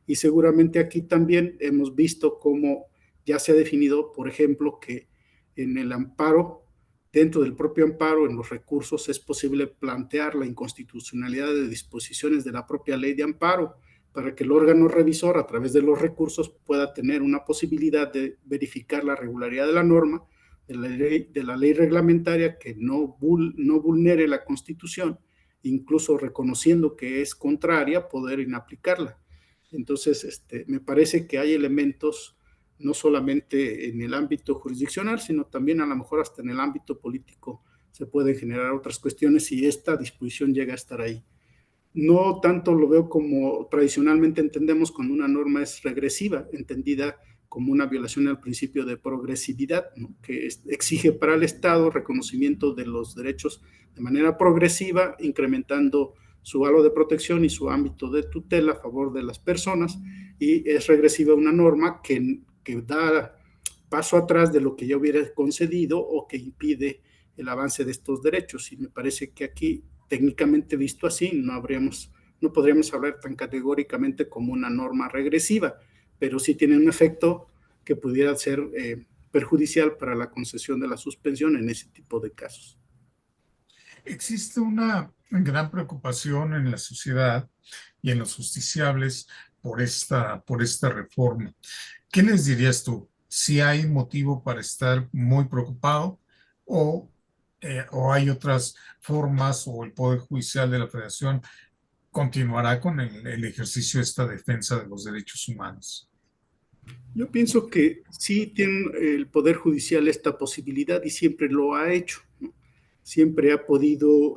Y seguramente aquí también hemos visto cómo ya se ha definido, por ejemplo, que en el amparo, dentro del propio amparo, en los recursos, es posible plantear la inconstitucionalidad de disposiciones de la propia ley de amparo para que el órgano revisor, a través de los recursos, pueda tener una posibilidad de verificar la regularidad de la norma, de la ley reglamentaria que no vulnere la Constitución, incluso reconociendo que es contraria, poder inaplicarla. Entonces, me parece que hay elementos no solamente en el ámbito jurisdiccional, sino también a lo mejor hasta en el ámbito político se pueden generar otras cuestiones si esta disposición llega a estar ahí. No tanto lo veo como tradicionalmente entendemos cuando una norma es regresiva, entendida como una violación al principio de progresividad, ¿no? Que exige para el Estado reconocimiento de los derechos de manera progresiva, incrementando su valor de protección y su ámbito de tutela a favor de las personas, y es regresiva una norma que da paso atrás de lo que ya hubiera concedido o que impide el avance de estos derechos. Y me parece que aquí, técnicamente visto así, no podríamos hablar tan categóricamente como una norma regresiva, pero sí tiene un efecto que pudiera ser perjudicial para la concesión de la suspensión en ese tipo de casos. Existe una gran preocupación en la sociedad y en los justiciables por esta reforma. ¿Qué les dirías tú? ¿Si hay motivo para estar muy preocupado o, o hay otras formas o el Poder Judicial de la Federación continuará con el ejercicio de esta defensa de los derechos humanos? Yo pienso que sí tiene el Poder Judicial esta posibilidad y siempre lo ha hecho, ¿no? Siempre ha podido,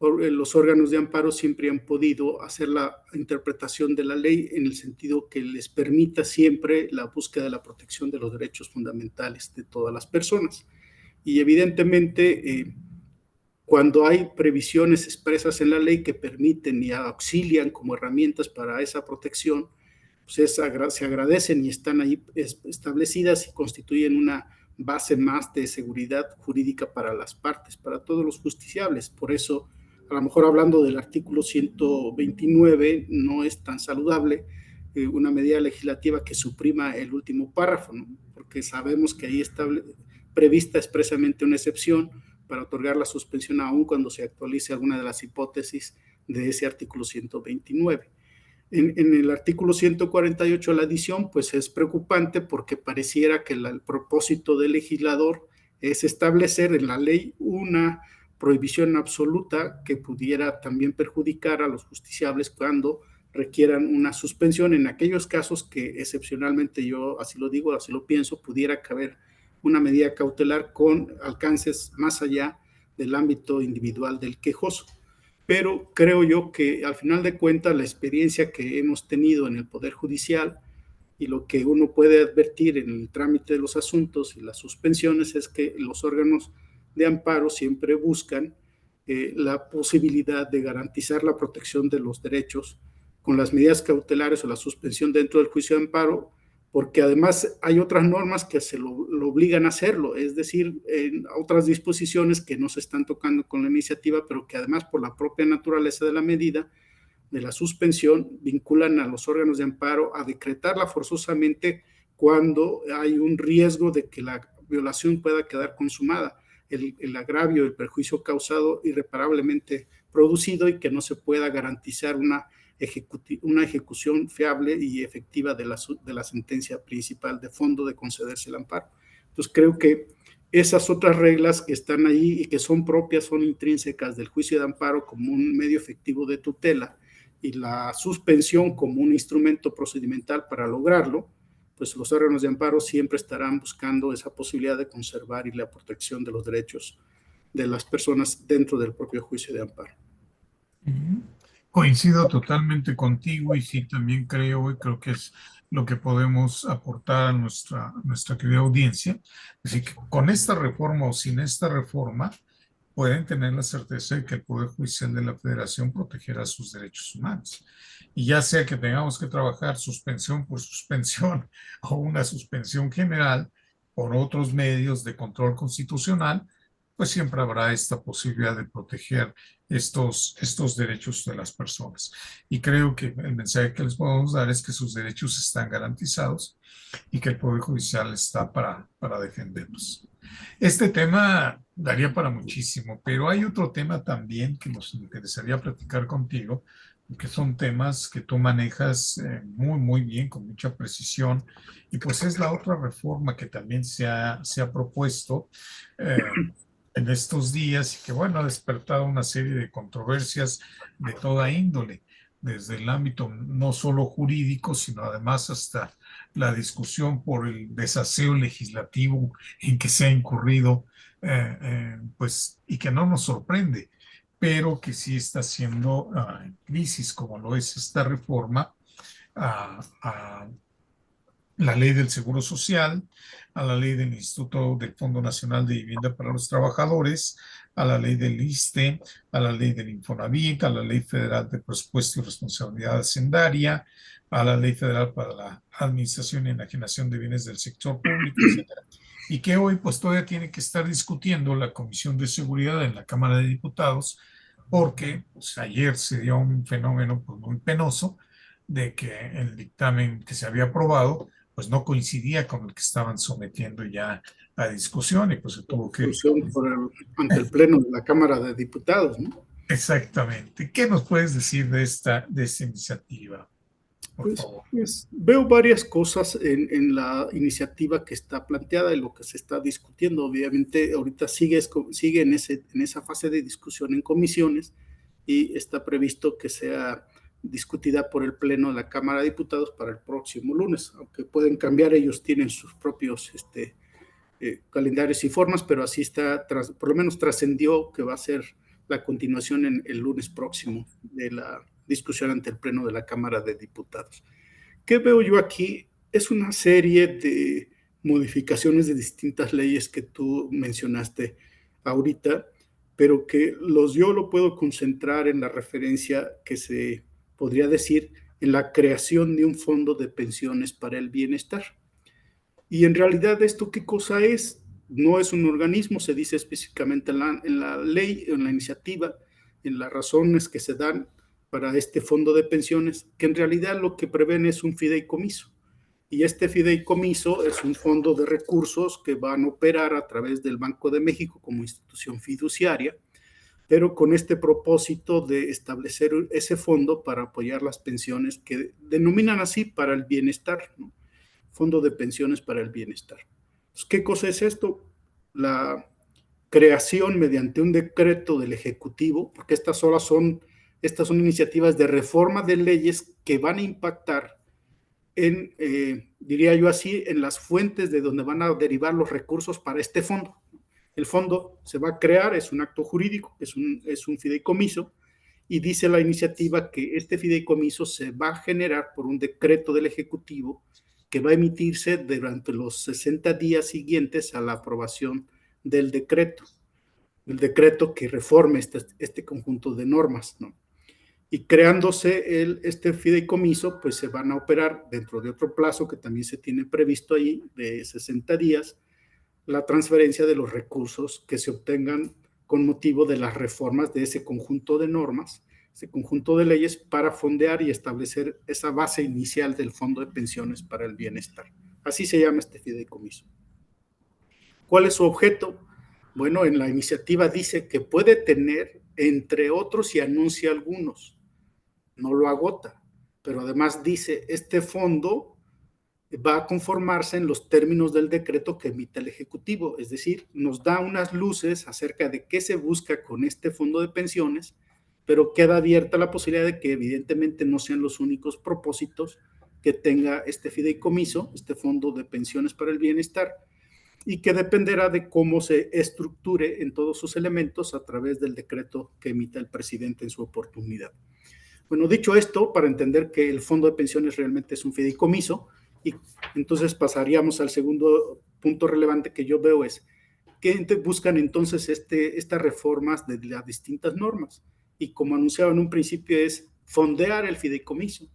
los órganos de amparo siempre han podido hacer la interpretación de la ley en el sentido que les permita siempre la búsqueda de la protección de los derechos fundamentales de todas las personas. Y evidentemente, cuando hay previsiones expresas en la ley que permiten y auxilian como herramientas para esa protección, pues se agradecen y están ahí establecidas y constituyen una base más de seguridad jurídica para las partes, para todos los justiciables. Por eso, a lo mejor hablando del artículo 129, no es tan saludable una medida legislativa que suprima el último párrafo, ¿no? Porque sabemos que ahí está prevista expresamente una excepción para otorgar la suspensión aún cuando se actualice alguna de las hipótesis de ese artículo 129. En el artículo 148, la adición, pues es preocupante porque pareciera que el propósito del legislador es establecer en la ley una prohibición absoluta que pudiera también perjudicar a los justiciables cuando requieran una suspensión en aquellos casos que excepcionalmente, yo así lo digo, así lo pienso, pudiera caber una medida cautelar con alcances más allá del ámbito individual del quejoso. Pero creo yo que al final de cuentas la experiencia que hemos tenido en el Poder Judicial y lo que uno puede advertir en el trámite de los asuntos y las suspensiones es que los órganos de amparo siempre buscan la posibilidad de garantizar la protección de los derechos con las medidas cautelares o la suspensión dentro del juicio de amparo, porque además hay otras normas que se lo obligan a hacerlo, es decir, en otras disposiciones que no se están tocando con la iniciativa, pero que además por la propia naturaleza de la medida, de la suspensión, vinculan a los órganos de amparo a decretarla forzosamente cuando hay un riesgo de que la violación pueda quedar consumada, el agravio, el perjuicio causado irreparablemente producido y que no se pueda garantizar una ejecución fiable y efectiva de la sentencia principal de fondo de concederse el amparo. Entonces creo que esas otras reglas que están ahí y que son propias, son intrínsecas del juicio de amparo como un medio efectivo de tutela y la suspensión como un instrumento procedimental para lograrlo, pues los órganos de amparo siempre estarán buscando esa posibilidad de conservar y la protección de los derechos de las personas dentro del propio juicio de amparo. Coincido totalmente contigo y sí, también creo y creo que es lo que podemos aportar a nuestra querida audiencia. Así que con esta reforma o sin esta reforma, pueden tener la certeza de que el Poder Judicial de la Federación protegerá sus derechos humanos. Y ya sea que tengamos que trabajar suspensión por suspensión o una suspensión general por otros medios de control constitucional, pues siempre habrá esta posibilidad de proteger estos derechos de las personas. Y creo que el mensaje que les podemos dar es que sus derechos están garantizados y que el Poder Judicial está para defenderlos. Este tema daría para muchísimo, pero hay otro tema también que nos interesaría platicar contigo, que son temas que tú manejas muy, muy bien, con mucha precisión, y pues es la otra reforma que también se ha propuesto en estos días y que, bueno, ha despertado una serie de controversias de toda índole, desde el ámbito no solo jurídico, sino además hasta la discusión por el desaseo legislativo en que se ha incurrido, pues, y que no nos sorprende, pero que sí está siendo crisis, como lo es esta reforma a la ley del Seguro Social, a la ley del Instituto del Fondo Nacional de Vivienda para los Trabajadores, a la ley del ISSSTE, a la ley del Infonavit, a la ley federal de presupuesto y responsabilidad hacendaria, a la ley federal para la administración y enajenación de bienes del sector público, etcétera. Y que hoy pues todavía tiene que estar discutiendo la Comisión de Seguridad en la Cámara de Diputados, porque pues, ayer se dio un fenómeno pues, muy penoso de que el dictamen que se había aprobado pues no coincidía con el que estaban sometiendo ya a discusión y pues se tuvo que... Ante el Pleno de la Cámara de Diputados, ¿no? Exactamente. ¿Qué nos puedes decir de esta iniciativa, por favor? Pues veo varias cosas en la iniciativa que está planteada y lo que se está discutiendo. Obviamente, ahorita sigue en esa fase de discusión en comisiones y está previsto que sea discutida por el Pleno de la Cámara de Diputados para el próximo lunes, aunque pueden cambiar, ellos tienen sus propios calendarios y formas, pero así está, por lo menos trascendió que va a ser la continuación en el lunes próximo de la discusión ante el Pleno de la Cámara de Diputados. ¿Qué veo yo aquí? Es una serie de modificaciones de distintas leyes que tú mencionaste ahorita, pero que yo lo puedo concentrar en la referencia que se podría decir en la creación de un fondo de pensiones para el bienestar. Y en realidad, ¿esto qué cosa es? No es un organismo, se dice específicamente en la ley, en la iniciativa, en las razones que se dan para este fondo de pensiones, que en realidad lo que prevén es un fideicomiso. Y este fideicomiso es un fondo de recursos que van a operar a través del Banco de México como institución fiduciaria, pero con este propósito de establecer ese fondo para apoyar las pensiones que denominan así para el bienestar, ¿no? Fondo de pensiones para el bienestar. Entonces, ¿qué cosa es esto? La creación mediante un decreto del Ejecutivo, porque estas son iniciativas de reforma de leyes que van a impactar en, diría yo así, en las fuentes de donde van a derivar los recursos para este fondo. El fondo se va a crear, es un acto jurídico, es un fideicomiso, y dice la iniciativa que este fideicomiso se va a generar por un decreto del Ejecutivo que va a emitirse durante los 60 días siguientes a la aprobación del decreto que reforme este conjunto de normas, ¿no? Y creándose este fideicomiso, pues se van a operar dentro de otro plazo que también se tiene previsto ahí de 60 días, la transferencia de los recursos que se obtengan con motivo de las reformas de ese conjunto de normas, ese conjunto de leyes para fondear y establecer esa base inicial del Fondo de Pensiones para el Bienestar. Así se llama este fideicomiso. ¿Cuál es su objeto? Bueno, en la iniciativa dice que puede tener, entre otros, y anuncia algunos. No lo agota, pero además dice, este fondo va a conformarse en los términos del decreto que emite el Ejecutivo, es decir, nos da unas luces acerca de qué se busca con este fondo de pensiones, pero queda abierta la posibilidad de que evidentemente no sean los únicos propósitos que tenga este fideicomiso, este fondo de pensiones para el bienestar, y que dependerá de cómo se estructure en todos sus elementos a través del decreto que emita el presidente en su oportunidad. Bueno, dicho esto, para entender que el fondo de pensiones realmente es un fideicomiso, y entonces pasaríamos al segundo punto relevante que yo veo es, ¿qué buscan entonces estas reformas de las distintas normas? Y como anunciaba en un principio es fondear el fideicomiso,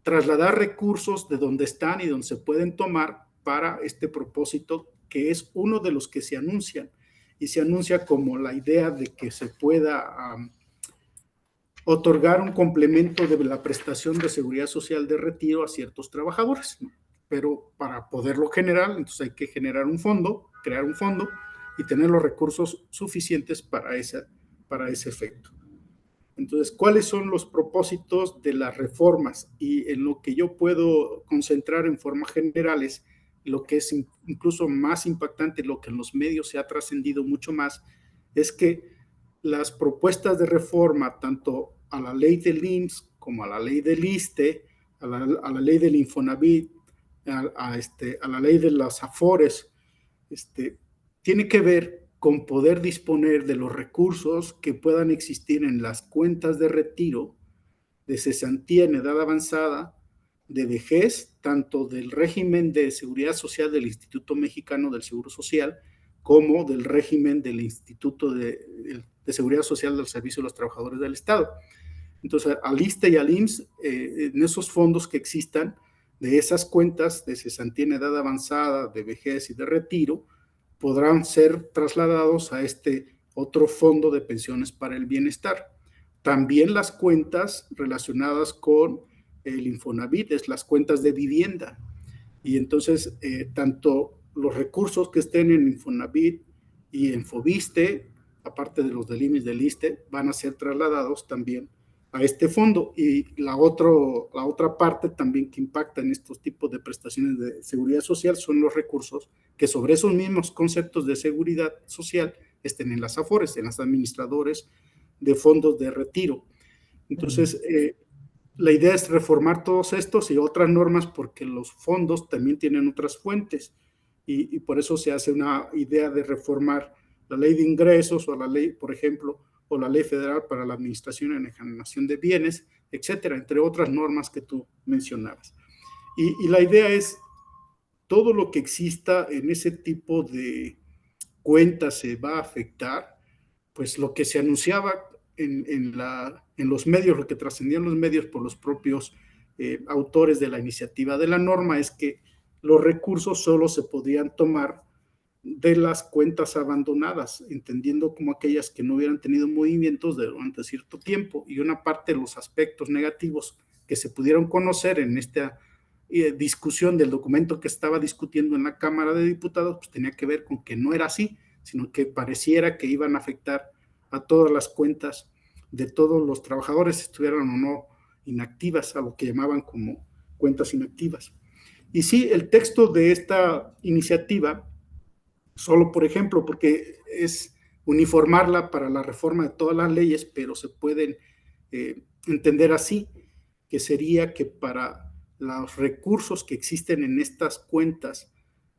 trasladar recursos de donde están y donde se pueden tomar para este propósito, que es uno de los que se anuncian, y se anuncia como la idea de que se pueda otorgar un complemento de la prestación de seguridad social de retiro a ciertos trabajadores, ¿no? Pero para poderlo generar, entonces hay que generar un fondo, crear un fondo y tener los recursos suficientes para ese efecto. Entonces, ¿cuáles son los propósitos de las reformas? Y en lo que yo puedo concentrar en forma general es lo que es incluso más impactante, lo que en los medios se ha trascendido mucho más, es que las propuestas de reforma, tanto a la ley del IMSS como a la ley del ISSSTE, a la ley del Infonavit, a la ley de las AFORES, tiene que ver con poder disponer de los recursos que puedan existir en las cuentas de retiro, de cesantía en edad avanzada, de vejez, tanto del régimen de seguridad social del Instituto Mexicano del Seguro Social, como del régimen del Instituto de Seguridad Social del Servicio de los Trabajadores del Estado. Entonces, al ISSSTE y al IMSS, en esos fondos que existan, de esas cuentas de cesantía en edad avanzada, de vejez y de retiro, podrán ser trasladados a este otro fondo de pensiones para el bienestar. También las cuentas relacionadas con el Infonavit, es las cuentas de vivienda. Y entonces, tanto los recursos que estén en Infonavit y en Fobiste, aparte de los del IMSS del ISSSTE, van a ser trasladados también a este fondo. Y la otra parte también que impacta en estos tipos de prestaciones de seguridad social son los recursos que sobre esos mismos conceptos de seguridad social estén en las AFORES, en las administradores de fondos de retiro. Entonces, la idea es reformar todos estos y otras normas porque los fondos también tienen otras fuentes y por eso se hace una idea de reformar la ley de ingresos o la ley, por ejemplo, o la ley federal para la administración y la generación de bienes, etcétera, entre otras normas que tú mencionabas. Y la idea es todo lo que exista en ese tipo de cuentas se va a afectar, pues lo que se anunciaba en los medios, lo que trascendían los medios por los propios autores de la iniciativa de la norma es que los recursos solo se podían tomar de las cuentas abandonadas, entendiendo como aquellas que no hubieran tenido movimientos durante cierto tiempo. Y una parte de los aspectos negativos que se pudieron conocer en esta discusión del documento que estaba discutiendo en la Cámara de Diputados, pues tenía que ver con que no era así, sino que pareciera que iban a afectar a todas las cuentas de todos los trabajadores, estuvieran o no inactivas, a lo que llamaban como cuentas inactivas. Y sí, el texto de esta iniciativa, solo por ejemplo, porque es uniformarla para la reforma de todas las leyes, pero se pueden entender así, que sería que para los recursos que existen en estas cuentas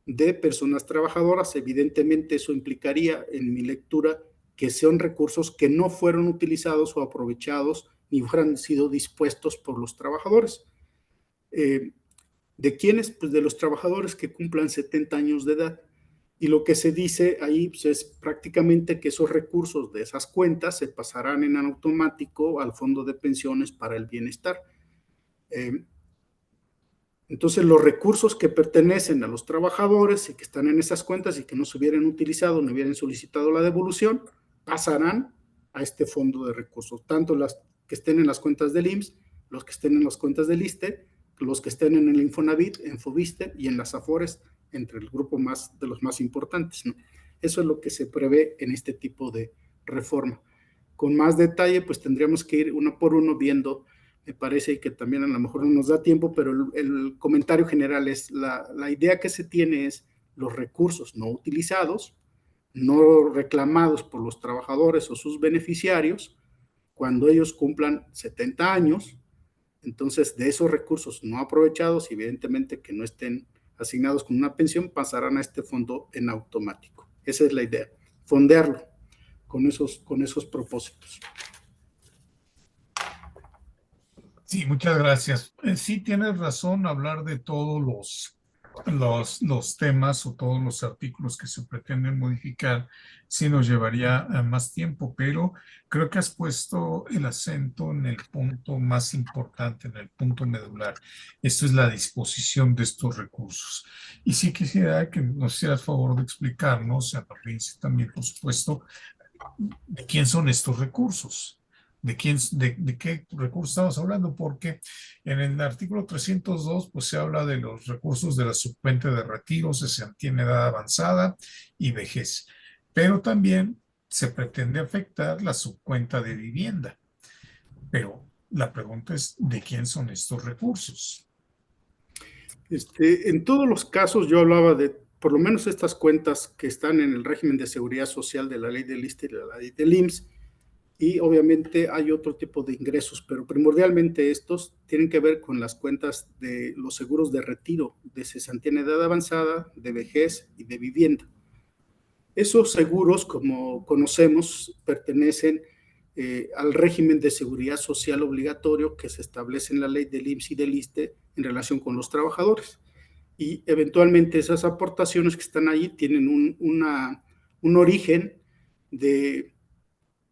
de personas trabajadoras, evidentemente eso implicaría, en mi lectura, que son recursos que no fueron utilizados o aprovechados ni fueran sido dispuestos por los trabajadores. ¿De quiénes? Pues de los trabajadores que cumplan 70 años de edad. Y lo que se dice ahí pues, es prácticamente que esos recursos de esas cuentas se pasarán en automático al fondo de pensiones para el bienestar. Entonces, los recursos que pertenecen a los trabajadores y que están en esas cuentas y que no se hubieran utilizado, no hubieran solicitado la devolución, pasarán a este fondo de recursos, tanto las que estén en las cuentas del IMSS, los que estén en las cuentas del ISSSTE, los que estén en el Infonavit, en Fobiste y en las AFORES, entre el grupo más de los más importantes, ¿no? Eso es lo que se prevé en este tipo de reforma. Con más detalle, pues tendríamos que ir uno por uno viendo, me parece que también a lo mejor no nos da tiempo, pero el comentario general es la idea que se tiene es los recursos no utilizados, no reclamados por los trabajadores o sus beneficiarios, cuando ellos cumplan 70 años, entonces de esos recursos no aprovechados, evidentemente que no estén asignados con una pensión, pasarán a este fondo en automático. Esa es la idea, fondearlo con esos propósitos. Sí, muchas gracias. Sí, tienes razón hablar de todos los temas o todos los artículos que se pretenden modificar, sí nos llevaría más tiempo, pero creo que has puesto el acento en el punto más importante, en el punto medular. Esto es la disposición de estos recursos. Y sí quisiera que nos hicieras favor de explicarnos, a la audiencia también, por supuesto, de quién son estos recursos. ¿De qué recursos estamos hablando? Porque en el artículo 302 pues se habla de los recursos de la subcuenta de retiro, cesantía en edad avanzada y vejez, pero también se pretende afectar la subcuenta de vivienda. Pero la pregunta es, ¿de quién son estos recursos? En todos los casos yo hablaba de por lo menos estas cuentas que están en el régimen de seguridad social de la ley del ISSSTE y de la ley del IMSS, y obviamente hay otro tipo de ingresos, pero primordialmente estos tienen que ver con las cuentas de los seguros de retiro, de cesantía en edad avanzada, de vejez y de vivienda. Esos seguros, como conocemos, pertenecen al régimen de seguridad social obligatorio que se establece en la ley del IMSS y del ISSSTE en relación con los trabajadores. Y eventualmente esas aportaciones que están ahí tienen un origen de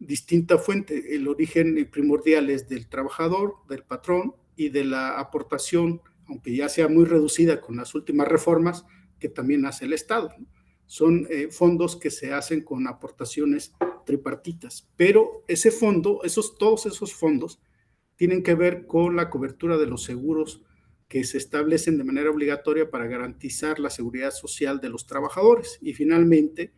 distinta fuente. El origen primordial es del trabajador, del patrón y de la aportación, aunque ya sea muy reducida con las últimas reformas, que también hace el Estado, ¿no? Son fondos que se hacen con aportaciones tripartitas, pero ese fondo, todos esos fondos tienen que ver con la cobertura de los seguros que se establecen de manera obligatoria para garantizar la seguridad social de los trabajadores. Y finalmente,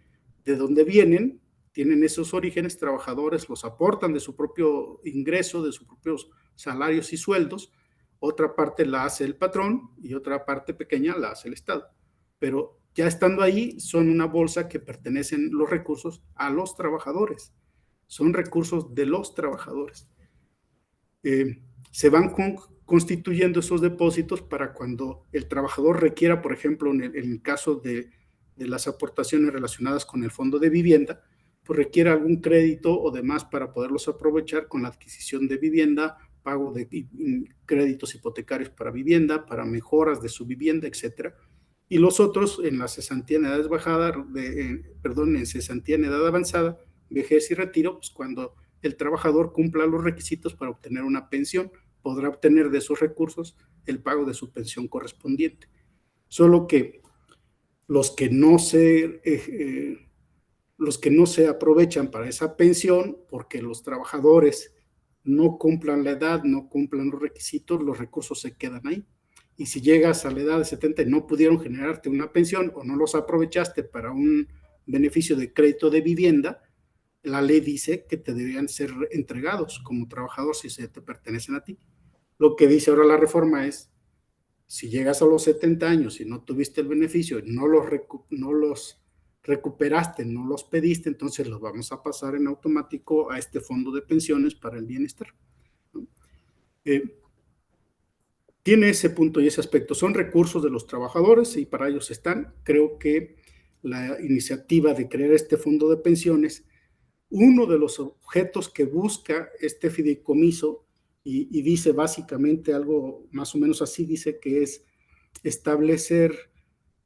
de dónde vienen, tienen esos orígenes, trabajadores los aportan de su propio ingreso, de sus propios salarios y sueldos, otra parte la hace el patrón y otra parte pequeña la hace el Estado. Pero ya estando ahí, son una bolsa que pertenecen los recursos a los trabajadores, son recursos de los trabajadores. Se van constituyendo esos depósitos para cuando el trabajador requiera, por ejemplo, en el caso de las aportaciones relacionadas con el fondo de vivienda, pues requiere algún crédito o demás para poderlos aprovechar con la adquisición de vivienda, pago de créditos hipotecarios para vivienda, para mejoras de su vivienda, etcétera. Y los otros en la cesantía en edad bajada, en cesantía en edad avanzada, vejez y retiro, pues cuando el trabajador cumpla los requisitos para obtener una pensión, podrá obtener de esos recursos el pago de su pensión correspondiente. Solo que los que no se aprovechan para esa pensión, porque los trabajadores no cumplan la edad, no cumplan los requisitos, los recursos se quedan ahí. Y si llegas a la edad de 70 y no pudieron generarte una pensión o no los aprovechaste para un beneficio de crédito de vivienda, la ley dice que te deberían ser entregados como trabajador si se te pertenecen a ti. Lo que dice ahora la reforma es, si llegas a los 70 años y no tuviste el beneficio, no los recuperaste, no los pediste, entonces los vamos a pasar en automático a este fondo de pensiones para el bienestar. Tiene ese punto y ese aspecto. Son recursos de los trabajadores y para ellos están. Creo que la iniciativa de crear este fondo de pensiones, uno de los objetos que busca este fideicomiso, y dice básicamente algo más o menos así, dice que es establecer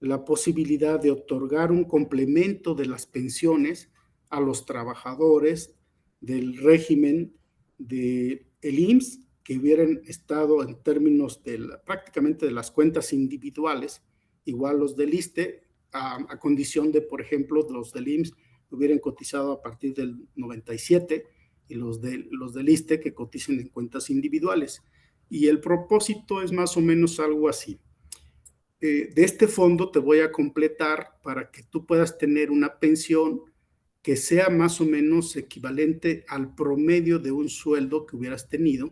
la posibilidad de otorgar un complemento de las pensiones a los trabajadores del régimen del IMSS que hubieran estado en términos prácticamente de las cuentas individuales, igual los del ISSSTE, a condición de, por ejemplo, los del IMSS hubieran cotizado a partir del 97 y los del ISSSTE que coticen en cuentas individuales. Y el propósito es más o menos algo así. De este fondo te voy a completar para que tú puedas tener una pensión que sea más o menos equivalente al promedio de un sueldo que hubieras tenido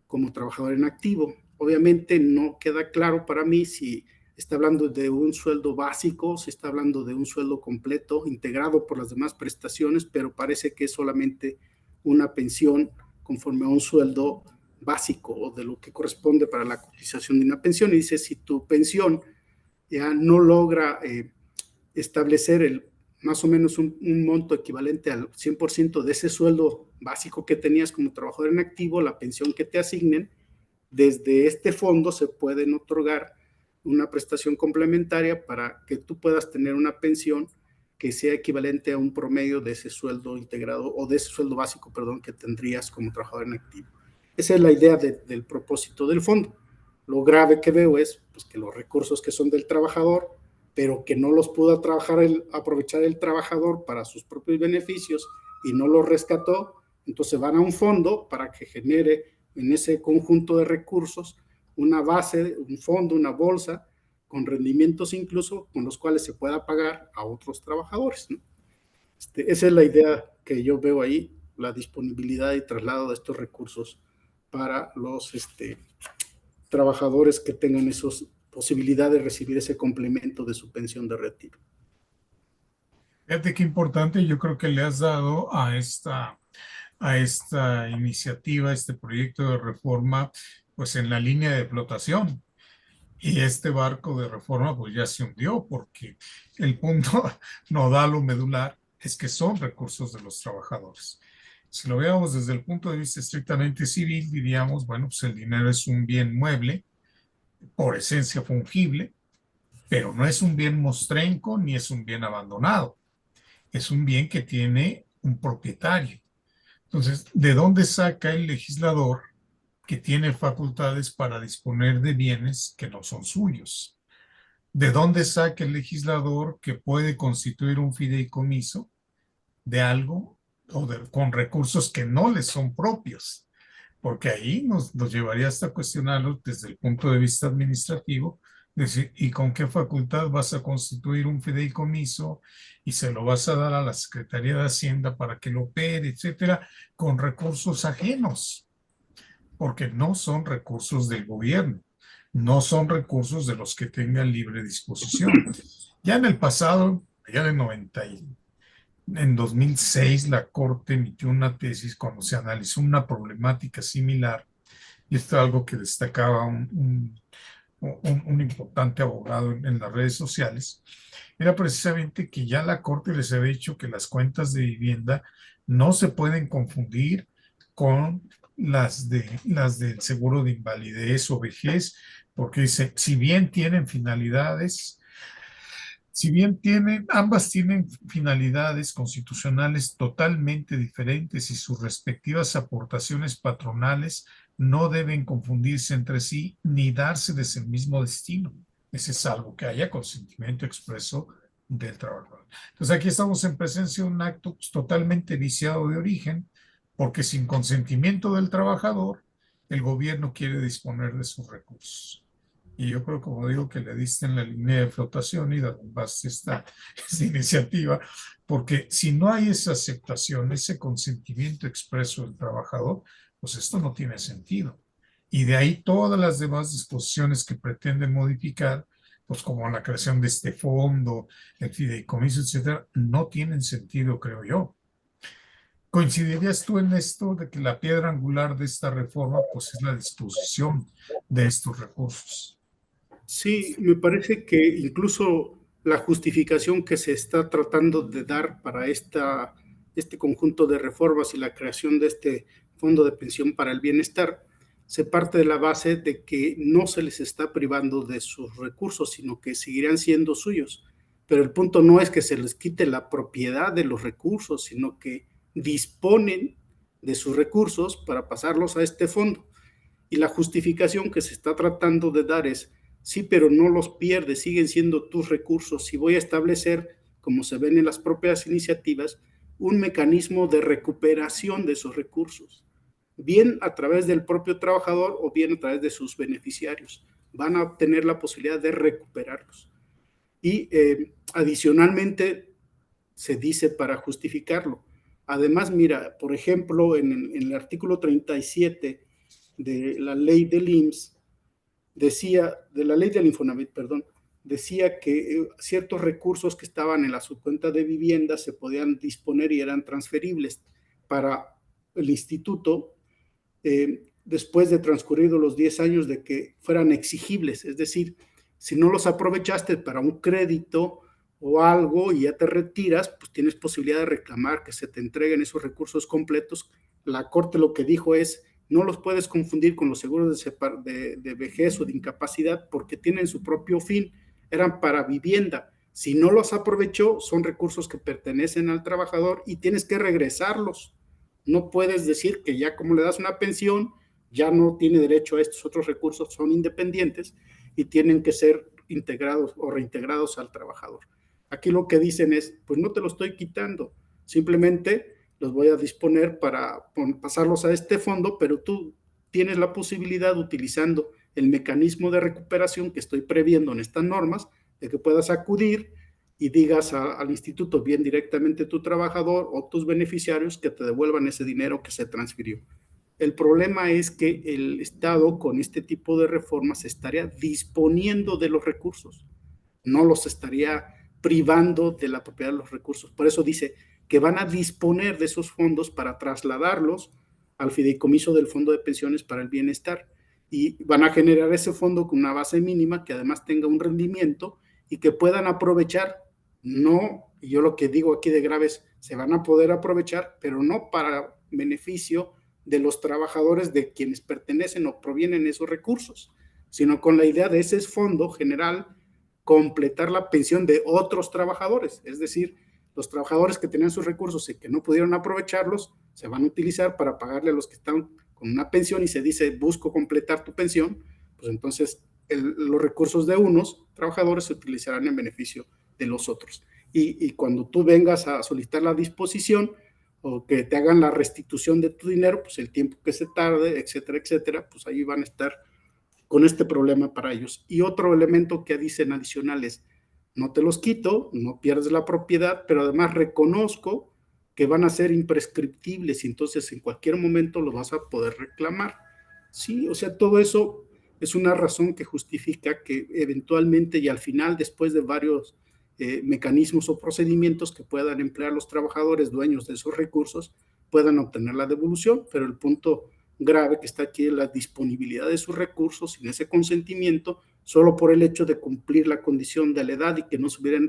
como trabajador en activo. Obviamente no queda claro para mí si está hablando de un sueldo básico, si está hablando de un sueldo completo, integrado por las demás prestaciones, pero parece que es solamente una pensión conforme a un sueldo básico o de lo que corresponde para la cotización de una pensión. Y dice, si tu pensión ya no logra establecer más o menos un monto equivalente al 100% de ese sueldo básico que tenías como trabajador en activo, la pensión que te asignen, desde este fondo se pueden otorgar una prestación complementaria para que tú puedas tener una pensión que sea equivalente a un promedio de ese sueldo integrado o de ese sueldo básico, perdón, que tendrías como trabajador en activo. Esa es la idea del propósito del fondo. Lo grave que veo es pues, que los recursos que son del trabajador, pero que no los pudo aprovechar el trabajador para sus propios beneficios y no los rescató, entonces van a un fondo para que genere en ese conjunto de recursos una base, un fondo, una bolsa, con rendimientos incluso con los cuales se pueda pagar a otros trabajadores, ¿no? Esa es la idea que yo veo ahí, la disponibilidad y traslado de estos recursos para los trabajadores que tengan esas posibilidades de recibir ese complemento de su pensión de retiro. Fíjate qué importante, yo creo que le has dado a esta iniciativa, a este proyecto de reforma, pues en la línea de flotación. Y este barco de reforma pues ya se hundió porque el punto nodal o medular es que son recursos de los trabajadores. Si lo veamos desde el punto de vista estrictamente civil, diríamos, bueno, pues el dinero es un bien mueble, por esencia fungible, pero no es un bien mostrenco ni es un bien abandonado. Es un bien que tiene un propietario. Entonces, ¿de dónde saca el legislador que tiene facultades para disponer de bienes que no son suyos? ¿De dónde saca el legislador que puede constituir un fideicomiso de algo con recursos que no les son propios? porque ahí nos llevaría hasta cuestionarlo desde el punto de vista administrativo, decir, ¿y con qué facultad vas a constituir un fideicomiso y se lo vas a dar a la Secretaría de Hacienda para que lo opere, etcétera, con recursos ajenos? Porque no son recursos del gobierno, no son recursos de los que tengan libre disposición. Ya en el pasado, ya de 90 en 2006, la Corte emitió una tesis cuando se analizó una problemática similar, y esto es algo que destacaba un importante abogado en las redes sociales, era precisamente que ya la Corte les había dicho que las cuentas de vivienda no se pueden confundir con las del seguro de invalidez o vejez, porque dice, si bien tienen, ambas tienen finalidades constitucionales totalmente diferentes y sus respectivas aportaciones patronales no deben confundirse entre sí ni dárseles el mismo destino. Ese es algo que haya consentimiento expreso del trabajador. Entonces aquí estamos en presencia de un acto totalmente viciado de origen, porque sin consentimiento del trabajador, el gobierno quiere disponer de sus recursos. Y yo creo, como digo, que le diste en la línea de flotación y derrumbaste esta iniciativa, porque si no hay esa aceptación, ese consentimiento expreso del trabajador, pues esto no tiene sentido. Y de ahí todas las demás disposiciones que pretenden modificar, pues como la creación de este fondo, el fideicomiso, etcétera, no tienen sentido, creo yo. ¿Coincidirías tú en esto de que la piedra angular de esta reforma, pues es la disposición de estos recursos? Sí, me parece que incluso la justificación que se está tratando de dar para este conjunto de reformas y la creación de este fondo de pensión para el bienestar se parte de la base de que no se les está privando de sus recursos, sino que seguirán siendo suyos. Pero el punto no es que se les quite la propiedad de los recursos, sino que disponen de sus recursos para pasarlos a este fondo. Y la justificación que se está tratando de dar es, sí, pero no los pierdes, siguen siendo tus recursos. Si voy a establecer, como se ven en las propias iniciativas, un mecanismo de recuperación de esos recursos, bien a través del propio trabajador o bien a través de sus beneficiarios. Van a tener la posibilidad de recuperarlos. Y adicionalmente se dice para justificarlo. Además, mira, por ejemplo, en el artículo 37 de la ley del IMSS, decía, de la ley del Infonavit, perdón, decía que ciertos recursos que estaban en la subcuenta de vivienda se podían disponer y eran transferibles para el instituto después de transcurridos los 10 años de que fueran exigibles. Es decir, si no los aprovechaste para un crédito o algo y ya te retiras, pues tienes posibilidad de reclamar que se te entreguen esos recursos completos. La Corte lo que dijo es, no los puedes confundir con los seguros de vejez o de incapacidad porque tienen su propio fin, eran para vivienda. Si no los aprovechó, son recursos que pertenecen al trabajador y tienes que regresarlos. No puedes decir que ya como le das una pensión, ya no tiene derecho a estos otros recursos, son independientes y tienen que ser integrados o reintegrados al trabajador. Aquí lo que dicen es, pues no te lo estoy quitando, simplemente los voy a disponer para pasarlos a este fondo, pero tú tienes la posibilidad, utilizando el mecanismo de recuperación que estoy previendo en estas normas, de que puedas acudir y digas al instituto, bien directamente tu trabajador o tus beneficiarios, que te devuelvan ese dinero que se transfirió. El problema es que el Estado con este tipo de reformas estaría disponiendo de los recursos, no los estaría privando de la propiedad de los recursos. Por eso dice que van a disponer de esos fondos para trasladarlos al fideicomiso del Fondo de Pensiones para el Bienestar y van a generar ese fondo con una base mínima que además tenga un rendimiento y que puedan aprovechar. No, y yo lo que digo aquí de graves, se van a poder aprovechar, pero no para beneficio de los trabajadores de quienes pertenecen o provienen esos recursos, sino con la idea de ese fondo general completar la pensión de otros trabajadores, es decir, los trabajadores que tenían sus recursos y que no pudieron aprovecharlos, se van a utilizar para pagarle a los que están con una pensión y se dice busco completar tu pensión, pues entonces los recursos de unos trabajadores se utilizarán en beneficio de los otros. Y cuando tú vengas a solicitar la disposición, o que te hagan la restitución de tu dinero, pues el tiempo que se tarde, etcétera, etcétera, pues ahí van a estar con este problema para ellos. Y otro elemento que dicen adicional es, no te los quito, no pierdes la propiedad, pero además reconozco que van a ser imprescriptibles y entonces en cualquier momento lo vas a poder reclamar. Sí, o sea, todo eso es una razón que justifica que eventualmente y al final, después de varios mecanismos o procedimientos que puedan emplear los trabajadores dueños de esos recursos, puedan obtener la devolución, pero el punto grave que está aquí es la disponibilidad de sus recursos sin ese consentimiento, solo por el hecho de cumplir la condición de la edad y que no se hubieran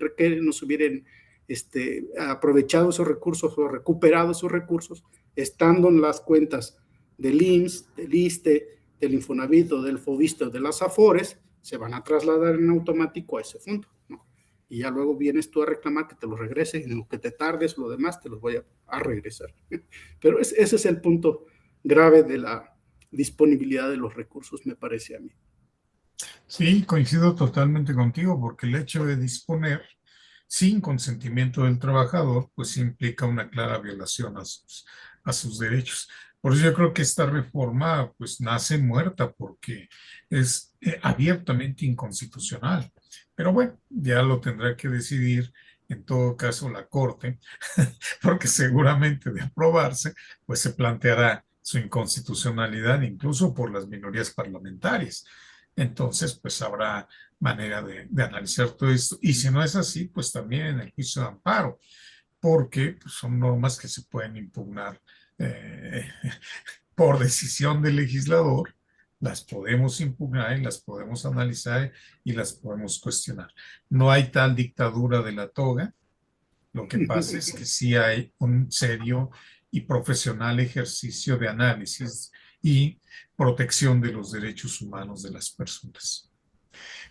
aprovechado esos recursos o recuperado esos recursos, estando en las cuentas del IMSS, del ISSSTE, del Infonavit o del FOBISTE o de las AFORES, se van a trasladar en automático a ese fondo, ¿no? Y ya luego vienes tú a reclamar que te los regrese, y en lo que te tardes, lo demás te los voy a regresar. Pero ese es el punto grave de la disponibilidad de los recursos, me parece a mí. Sí, coincido totalmente contigo, porque el hecho de disponer sin consentimiento del trabajador, pues implica una clara violación a sus derechos. Por eso yo creo que esta reforma, pues nace muerta, porque es abiertamente inconstitucional. Pero bueno, ya lo tendrá que decidir en todo caso la Corte, porque seguramente de aprobarse, pues se planteará su inconstitucionalidad incluso por las minorías parlamentarias. Entonces, pues habrá manera de analizar todo esto. Y si no es así, pues también en el juicio de amparo, porque pues, son normas que se pueden impugnar eh, por decisión del legislador, las podemos impugnar y las podemos analizar y las podemos cuestionar. No hay tal dictadura de la toga, lo que pasa es que sí hay un serio y profesional ejercicio de análisis y protección de los derechos humanos de las personas.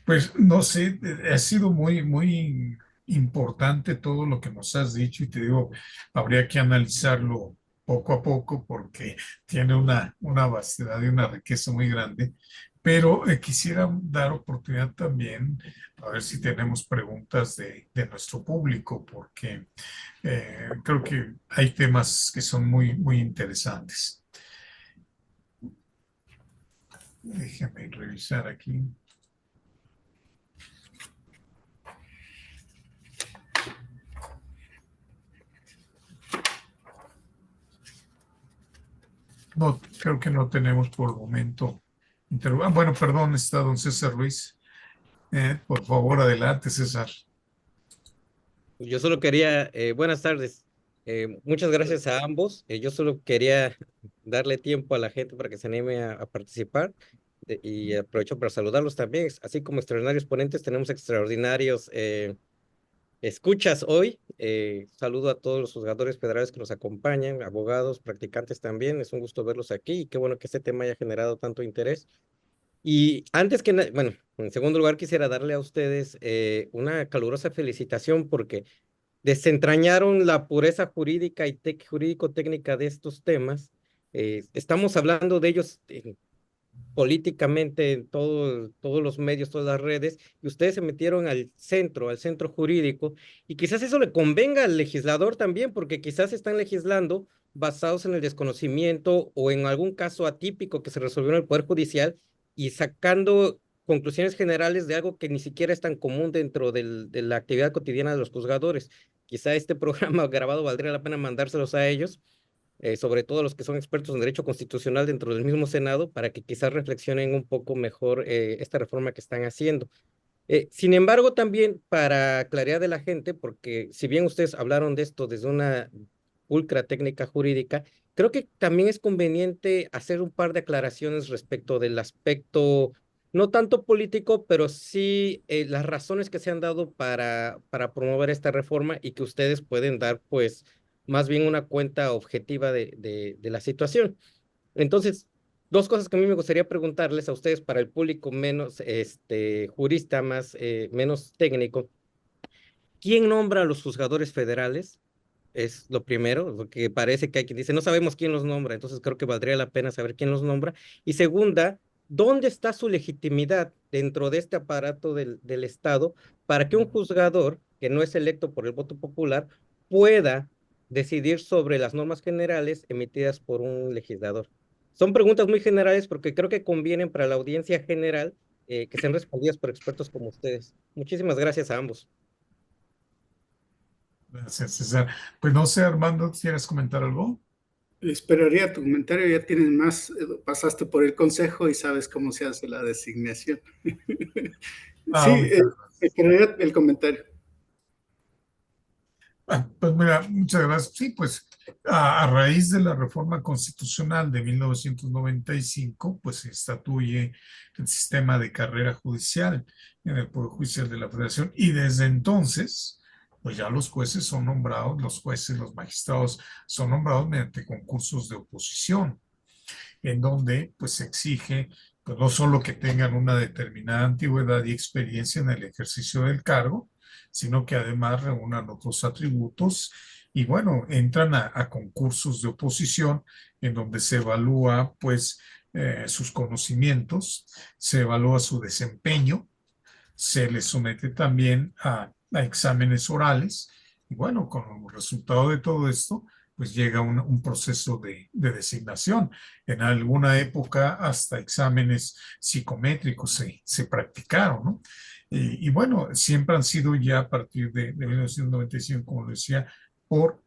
Pues no sé, ha sido muy importante todo lo que nos has dicho y te digo, habría que analizarlo poco a poco porque tiene una vastedad y una riqueza muy grande, pero quisiera dar oportunidad también a ver si tenemos preguntas de nuestro público porque creo que hay temas que son muy interesantes. Déjame revisar aquí. No, creo que no tenemos por el momento. Bueno, perdón, está don César Ruiz. Por favor, adelante, César. Yo solo quería, buenas tardes. Muchas gracias a ambos. Yo solo quería darle tiempo a la gente para que se anime a participar y aprovecho para saludarlos también. Así como extraordinarios ponentes, tenemos extraordinarios escuchas hoy. Saludo a todos los juzgadores federales que nos acompañan, abogados, practicantes también. Es un gusto verlos aquí y qué bueno que este tema haya generado tanto interés. Y antes que nada, bueno, en segundo lugar quisiera darle a ustedes una calurosa felicitación porque desentrañaron la pureza jurídica y jurídico-técnica de estos temas. Estamos hablando de ellos políticamente en todos los medios, todas las redes, y ustedes se metieron al centro jurídico, y quizás eso le convenga al legislador también, porque quizás están legislando basados en el desconocimiento o en algún caso atípico que se resolvió en el Poder Judicial y sacando conclusiones generales de algo que ni siquiera es tan común dentro de la actividad cotidiana de los juzgadores. Quizá este programa grabado valdría la pena mandárselos a ellos, sobre todo los que son expertos en derecho constitucional dentro del mismo Senado, para que quizás reflexionen un poco mejor esta reforma que están haciendo. Sin embargo, también para claridad de la gente, porque si bien ustedes hablaron de esto desde una pulcra técnica jurídica, creo que también es conveniente hacer un par de aclaraciones respecto del aspecto, no tanto político, pero sí las razones que se han dado para promover esta reforma y que ustedes pueden dar, pues, más bien una cuenta objetiva de la situación. Entonces, dos cosas que a mí me gustaría preguntarles a ustedes para el público menos jurista, menos técnico. ¿Quién nombra a los juzgadores federales? Es lo primero, porque parece que hay quien dice, no sabemos quién los nombra, entonces creo que valdría la pena saber quién los nombra. Y segunda, ¿dónde está su legitimidad dentro de este aparato del Estado para que un juzgador que no es electo por el voto popular pueda decidir sobre las normas generales emitidas por un legislador? Son preguntas muy generales porque creo que convienen para la audiencia general que sean respondidas por expertos como ustedes. Muchísimas gracias a ambos. Gracias, César. Pues no sé, Armando, ¿quieres comentar algo? Esperaría tu comentario, ya tienes más, pasaste por el consejo y sabes cómo se hace la designación. Sí, Muchas gracias. esperaría el comentario. Pues mira, muchas gracias. Sí, pues a raíz de la reforma constitucional de 1995, pues se instituye el sistema de carrera judicial en el Poder Judicial de la Federación y desde entonces, pues ya los jueces son nombrados, los jueces, los magistrados son nombrados mediante concursos de oposición, en donde pues se exige pues no solo que tengan una determinada antigüedad y experiencia en el ejercicio del cargo, sino que además reúnan otros atributos y bueno, entran a concursos de oposición en donde se evalúa pues sus conocimientos, se evalúa su desempeño, se les somete también a exámenes orales y bueno, con el resultado de todo esto, pues llega un proceso de designación. En alguna época hasta exámenes psicométricos se practicaron, ¿no? Y bueno, siempre han sido ya a partir de 1995, como decía, por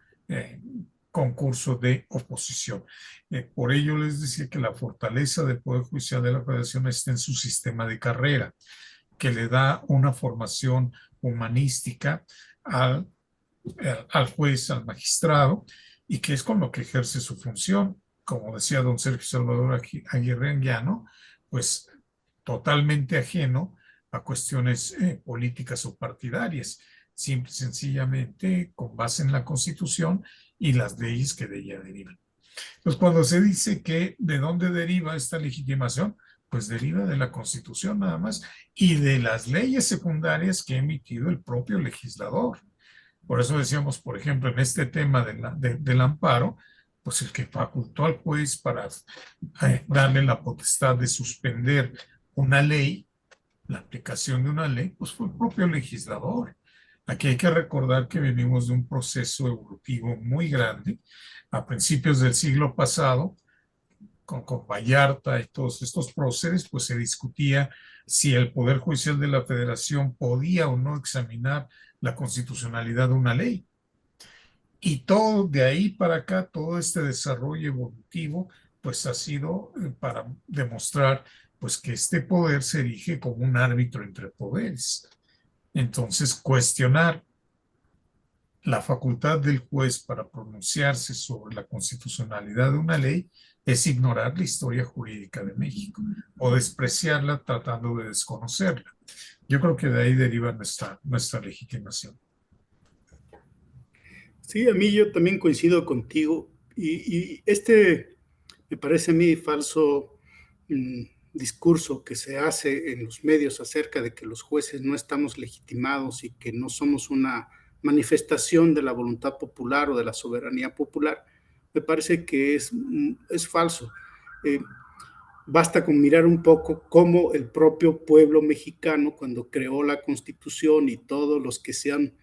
concurso de oposición. Por ello les decía que la fortaleza del Poder Judicial de la Federación está en su sistema de carrera, que le da una formación humanística al, al juez, al magistrado, y que es con lo que ejerce su función. Como decía don Sergio Salvador Aguirre Anguiano, pues totalmente ajeno a cuestiones políticas o partidarias, simple y sencillamente con base en la Constitución y las leyes que de ella derivan. Entonces, cuando se dice que de dónde deriva esta legitimación, pues deriva de la Constitución nada más y de las leyes secundarias que ha emitido el propio legislador. Por eso decíamos, por ejemplo, en este tema del amparo, pues el que facultó al juez para darle la potestad de suspender una ley, la aplicación de una ley, pues fue el propio legislador. Aquí hay que recordar que venimos de un proceso evolutivo muy grande. A principios del siglo pasado, con Vallarta y todos estos próceres, pues se discutía si el Poder Judicial de la Federación podía o no examinar la constitucionalidad de una ley. Y todo de ahí para acá, todo este desarrollo evolutivo, pues ha sido para demostrar pues que este poder se erige como un árbitro entre poderes. Entonces, cuestionar la facultad del juez para pronunciarse sobre la constitucionalidad de una ley es ignorar la historia jurídica de México o despreciarla tratando de desconocerla. Yo creo que de ahí deriva nuestra legitimación. Sí, a mí yo también coincido contigo y este me parece a mí falso discurso que se hace en los medios acerca de que los jueces no estamos legitimados y que no somos una manifestación de la voluntad popular o de la soberanía popular, me parece que es falso. Eh, Basta con mirar un poco cómo el propio pueblo mexicano, cuando creó la Constitución y todos los que sean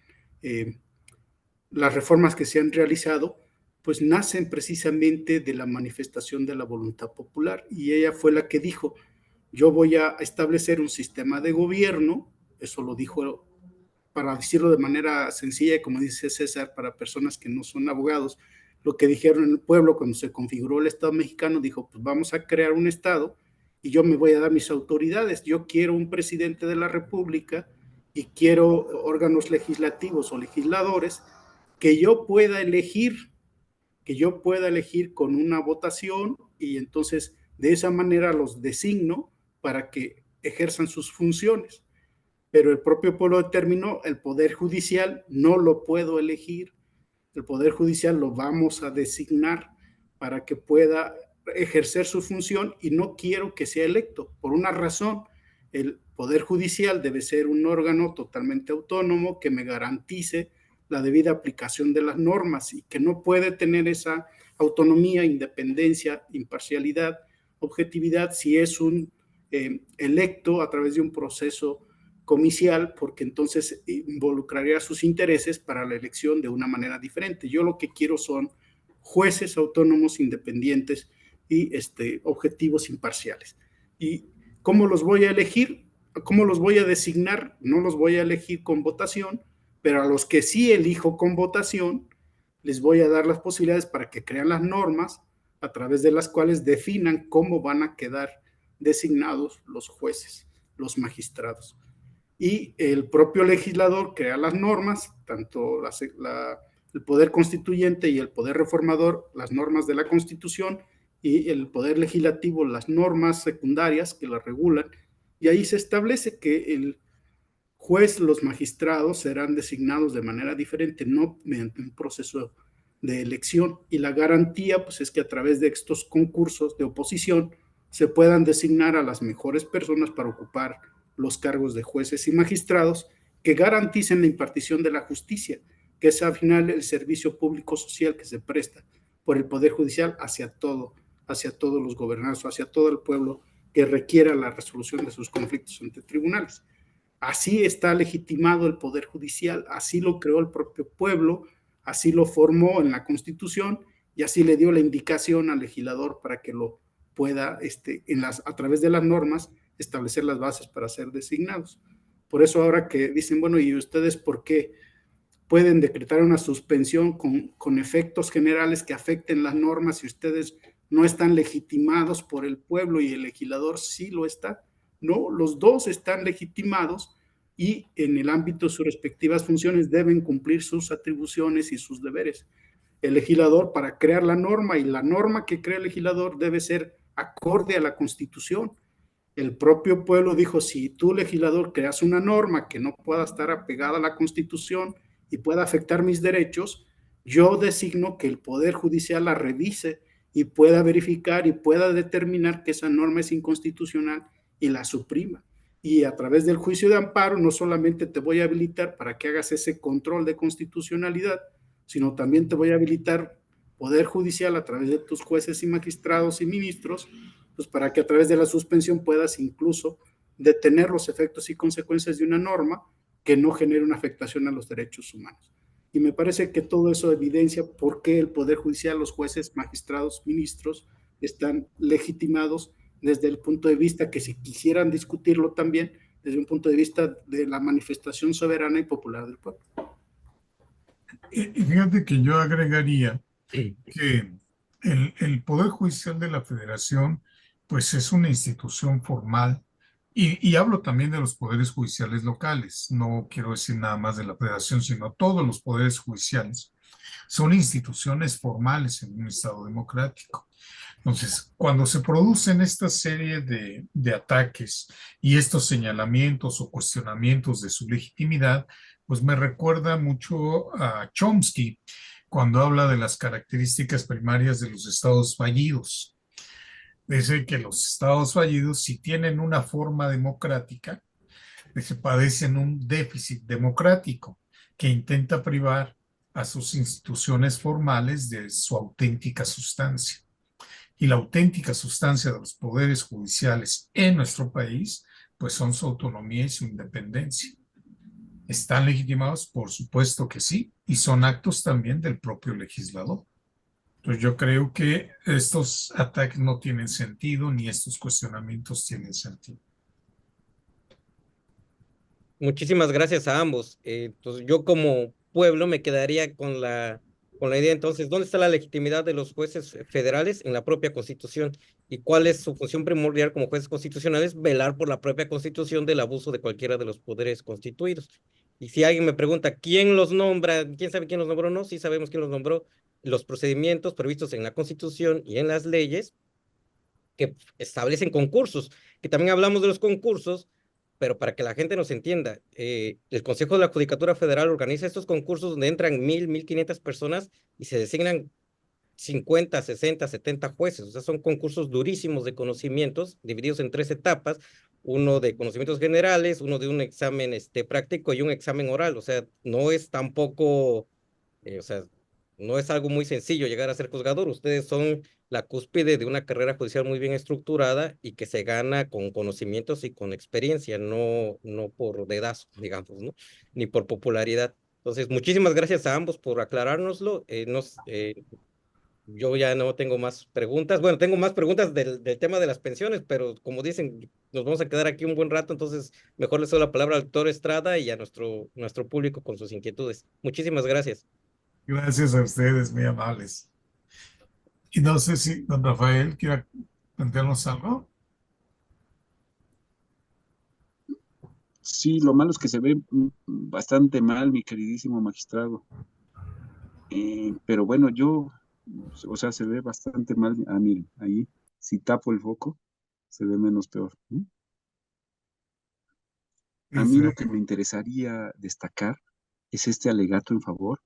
las reformas que se han realizado, pues nacen precisamente de la manifestación de la voluntad popular. Y ella fue la que dijo, yo voy a establecer un sistema de gobierno, eso lo dijo, para decirlo de manera sencilla, como dice César, para personas que no son abogados, lo que dijeron en el pueblo cuando se configuró el Estado mexicano, dijo, pues vamos a crear un Estado y yo me voy a dar mis autoridades. Yo quiero un presidente de la República y quiero órganos legislativos o legisladores que yo pueda elegir, con una votación y entonces de esa manera los designo para que ejerzan sus funciones. Pero el propio pueblo determinó, el Poder Judicial no lo puedo elegir, el Poder Judicial lo vamos a designar para que pueda ejercer su función y no quiero que sea electo. Por una razón, el Poder Judicial debe ser un órgano totalmente autónomo que me garantice la debida aplicación de las normas y que no puede tener esa autonomía, independencia, imparcialidad, objetividad si es un electo a través de un proceso comicial, porque entonces involucraría sus intereses para la elección de una manera diferente. Yo lo que quiero son jueces autónomos, independientes y objetivos imparciales. ¿Y cómo los voy a elegir? ¿Cómo los voy a designar? No los voy a elegir con votación, pero a los que sí elijo con votación, les voy a dar las posibilidades para que crean las normas a través de las cuales definan cómo van a quedar designados los jueces, los magistrados. Y el propio legislador crea las normas, tanto el poder constituyente y el poder reformador, las normas de la Constitución, y el poder legislativo, las normas secundarias que las regulan, y ahí se establece que el juez, los magistrados serán designados de manera diferente, no mediante un proceso de elección, y la garantía pues es que a través de estos concursos de oposición se puedan designar a las mejores personas para ocupar los cargos de jueces y magistrados que garanticen la impartición de la justicia, que es al final el servicio público social que se presta por el Poder Judicial hacia todos los gobernados, hacia todo el pueblo que requiera la resolución de sus conflictos ante tribunales. Así está legitimado el Poder Judicial, así lo creó el propio pueblo, así lo formó en la Constitución y así le dio la indicación al legislador para que lo pueda, a través de las normas, establecer las bases para ser designados. Por eso ahora que dicen, bueno, ¿y ustedes por qué pueden decretar una suspensión con efectos generales que afecten las normas si ustedes no están legitimados por el pueblo y el legislador sí lo está? No, los dos están legitimados y en el ámbito de sus respectivas funciones deben cumplir sus atribuciones y sus deberes. El legislador para crear la norma, y la norma que crea el legislador debe ser acorde a la Constitución. El propio pueblo dijo, si tú, legislador, creas una norma que no pueda estar apegada a la Constitución y pueda afectar mis derechos, yo designo que el Poder Judicial la revise y pueda verificar y pueda determinar que esa norma es inconstitucional y la suprima. Y a través del juicio de amparo no solamente te voy a habilitar para que hagas ese control de constitucionalidad, sino también te voy a habilitar Poder Judicial a través de tus jueces y magistrados y ministros, pues para que a través de la suspensión puedas incluso detener los efectos y consecuencias de una norma que no genere una afectación a los derechos humanos. Y me parece que todo eso evidencia por qué el Poder Judicial, los jueces, magistrados, ministros, están legitimados desde el punto de vista que si quisieran discutirlo también, desde un punto de vista de la manifestación soberana y popular del pueblo. Y fíjate que yo agregaría que el Poder Judicial de la Federación, pues es una institución formal, y hablo también de los poderes judiciales locales, no quiero decir nada más de la Federación, sino todos los poderes judiciales, son instituciones formales en un Estado democrático. Entonces, cuando se producen esta serie de ataques y estos señalamientos o cuestionamientos de su legitimidad, pues me recuerda mucho a Chomsky cuando habla de las características primarias de los estados fallidos. Dice que los estados fallidos, si tienen una forma democrática, se padecen un déficit democrático que intenta privar a sus instituciones formales de su auténtica sustancia. Y la auténtica sustancia de los poderes judiciales en nuestro país, pues son su autonomía y su independencia. ¿Están legitimados? Por supuesto que sí, y son actos también del propio legislador. Entonces yo creo que estos ataques no tienen sentido, ni estos cuestionamientos tienen sentido. Muchísimas gracias a ambos. Entonces, yo como pueblo me quedaría con la idea, entonces, ¿dónde está la legitimidad de los jueces federales? En la propia Constitución. ¿Y cuál es su función primordial como jueces constitucionales? Velar por la propia Constitución del abuso de cualquiera de los poderes constituidos. Y si alguien me pregunta, ¿quién los nombra? ¿Quién sabe quién los nombró? No, sí sabemos quién los nombró. Los procedimientos previstos en la Constitución y en las leyes que establecen concursos, que también hablamos de los concursos, pero para que la gente nos entienda, el Consejo de la Judicatura Federal organiza estos concursos donde entran 1,500 personas y se designan 50, 60, 70 jueces. O sea, son concursos durísimos de conocimientos, divididos en 3 etapas, uno de conocimientos generales, uno de un examen práctico y un examen oral. O sea, no es tampoco, o sea, no es algo muy sencillo llegar a ser juzgador. Ustedes son la cúspide de una carrera judicial muy bien estructurada y que se gana con conocimientos y con experiencia, no por dedazo, digamos, ¿no? Ni por popularidad. Entonces, muchísimas gracias a ambos por aclarárnoslo. Yo ya no tengo más preguntas. Bueno, tengo más preguntas del tema de las pensiones, pero como dicen, nos vamos a quedar aquí un buen rato, entonces mejor le doy la palabra al doctor Estrada y a nuestro público con sus inquietudes. Muchísimas gracias. Gracias a ustedes, muy amables. Y no sé si don Rafael quiera plantearnos algo. Sí, lo malo es que se ve bastante mal, mi queridísimo magistrado. Pero bueno, o sea, se ve bastante mal. Ah, miren, ahí, si tapo el foco, se ve menos peor, ¿no? A mí lo que me interesaría destacar es este alegato en favor,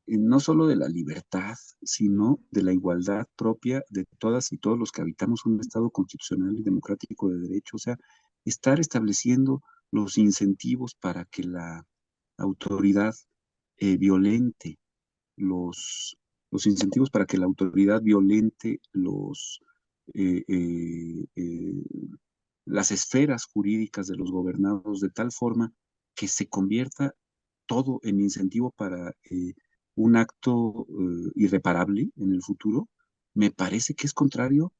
no solo de la libertad, sino de la igualdad propia de todas y todos los que habitamos un Estado constitucional y democrático de derecho. O sea, estar estableciendo los incentivos para que la autoridad violente los incentivos para que la autoridad violente eh, eh, eh, las esferas jurídicas de los gobernados de tal forma que se convierta todo en incentivo para un acto irreparable en el futuro, me parece que es contrario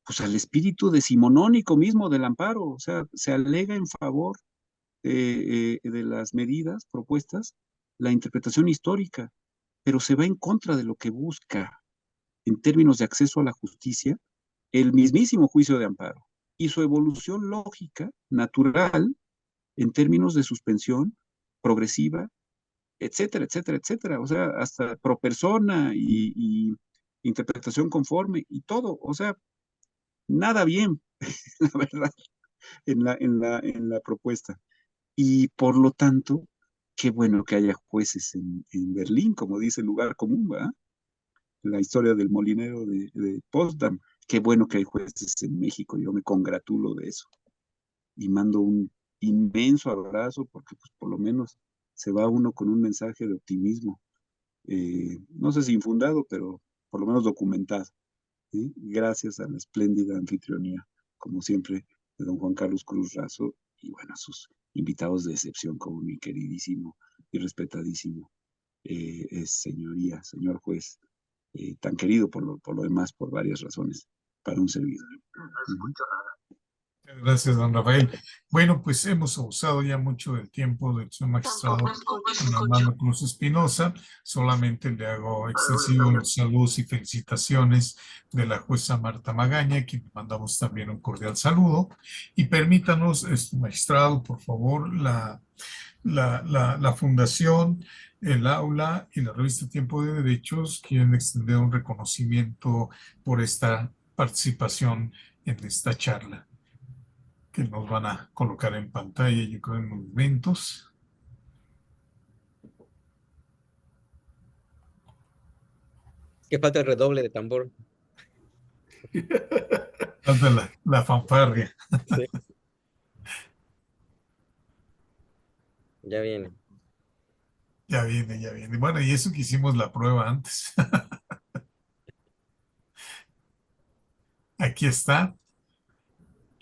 pues, al espíritu decimonónico mismo del amparo. O sea, se alega en favor de las medidas propuestas la interpretación histórica, pero se va en contra de lo que busca en términos de acceso a la justicia el mismísimo juicio de amparo y su evolución lógica, natural, en términos de suspensión progresiva, etcétera, etcétera, etcétera. O sea, hasta pro persona y interpretación conforme y todo. O sea, nada bien, la verdad, en la propuesta. Y por lo tanto, qué bueno que haya jueces en Berlín, como dice el lugar común, ¿verdad? La historia del molinero de Potsdam. Qué bueno que hay jueces en México, yo me congratulo de eso. Y mando un inmenso abrazo porque pues, por lo menos se va uno con un mensaje de optimismo. No sé si infundado, pero por lo menos documentado. ¿Sí? Gracias a la espléndida anfitrionía, como siempre, de don Juan Carlos Cruz Razo y bueno, a sus invitados de excepción, como mi queridísimo y respetadísimo señoría, señor juez, tan querido por lo demás, por varias razones, para un servidor. Gracias, don Rafael. Bueno, pues hemos abusado ya mucho del tiempo del señor magistrado don Armando Cruz Espinosa. Solamente le hago extensivos los saludos y felicitaciones de la jueza Marta Magaña, a quien mandamos también un cordial saludo. Y permítanos, magistrado, por favor, la Fundación, el Aula y la revista Tiempo de Derechos quieren extender un reconocimiento por esta participación en esta charla, que nos van a colocar en pantalla, yo creo, en momentos. Que falta el redoble de tambor. Falta la fanfarria. Sí. Ya viene. Ya viene, ya viene. Bueno, y eso que hicimos la prueba antes. Aquí está.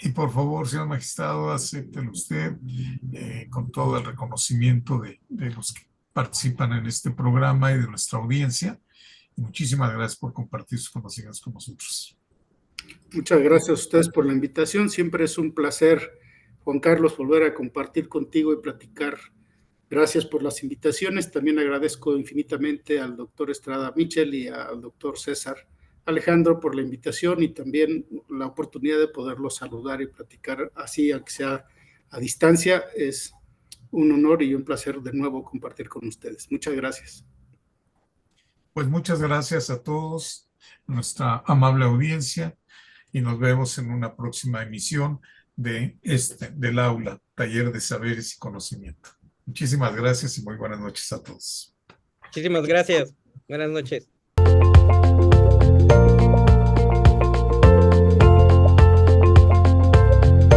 Y por favor, señor magistrado, acéptelo usted con todo el reconocimiento de los que participan en este programa y de nuestra audiencia. Y muchísimas gracias por compartir sus conocimientos con nosotros. Muchas gracias a ustedes por la invitación. Siempre es un placer, Juan Carlos, volver a compartir contigo y platicar. Gracias por las invitaciones. También agradezco infinitamente al doctor Estrada Mitchell y al doctor César Alejandro por la invitación y también la oportunidad de poderlos saludar y platicar así, aunque sea a distancia. Es un honor y un placer de nuevo compartir con ustedes. Muchas gracias. Pues muchas gracias a todos, nuestra amable audiencia, y nos vemos en una próxima emisión del aula, Taller de Saberes y Conocimiento. Muchísimas gracias y muy buenas noches a todos. Muchísimas gracias. Buenas noches.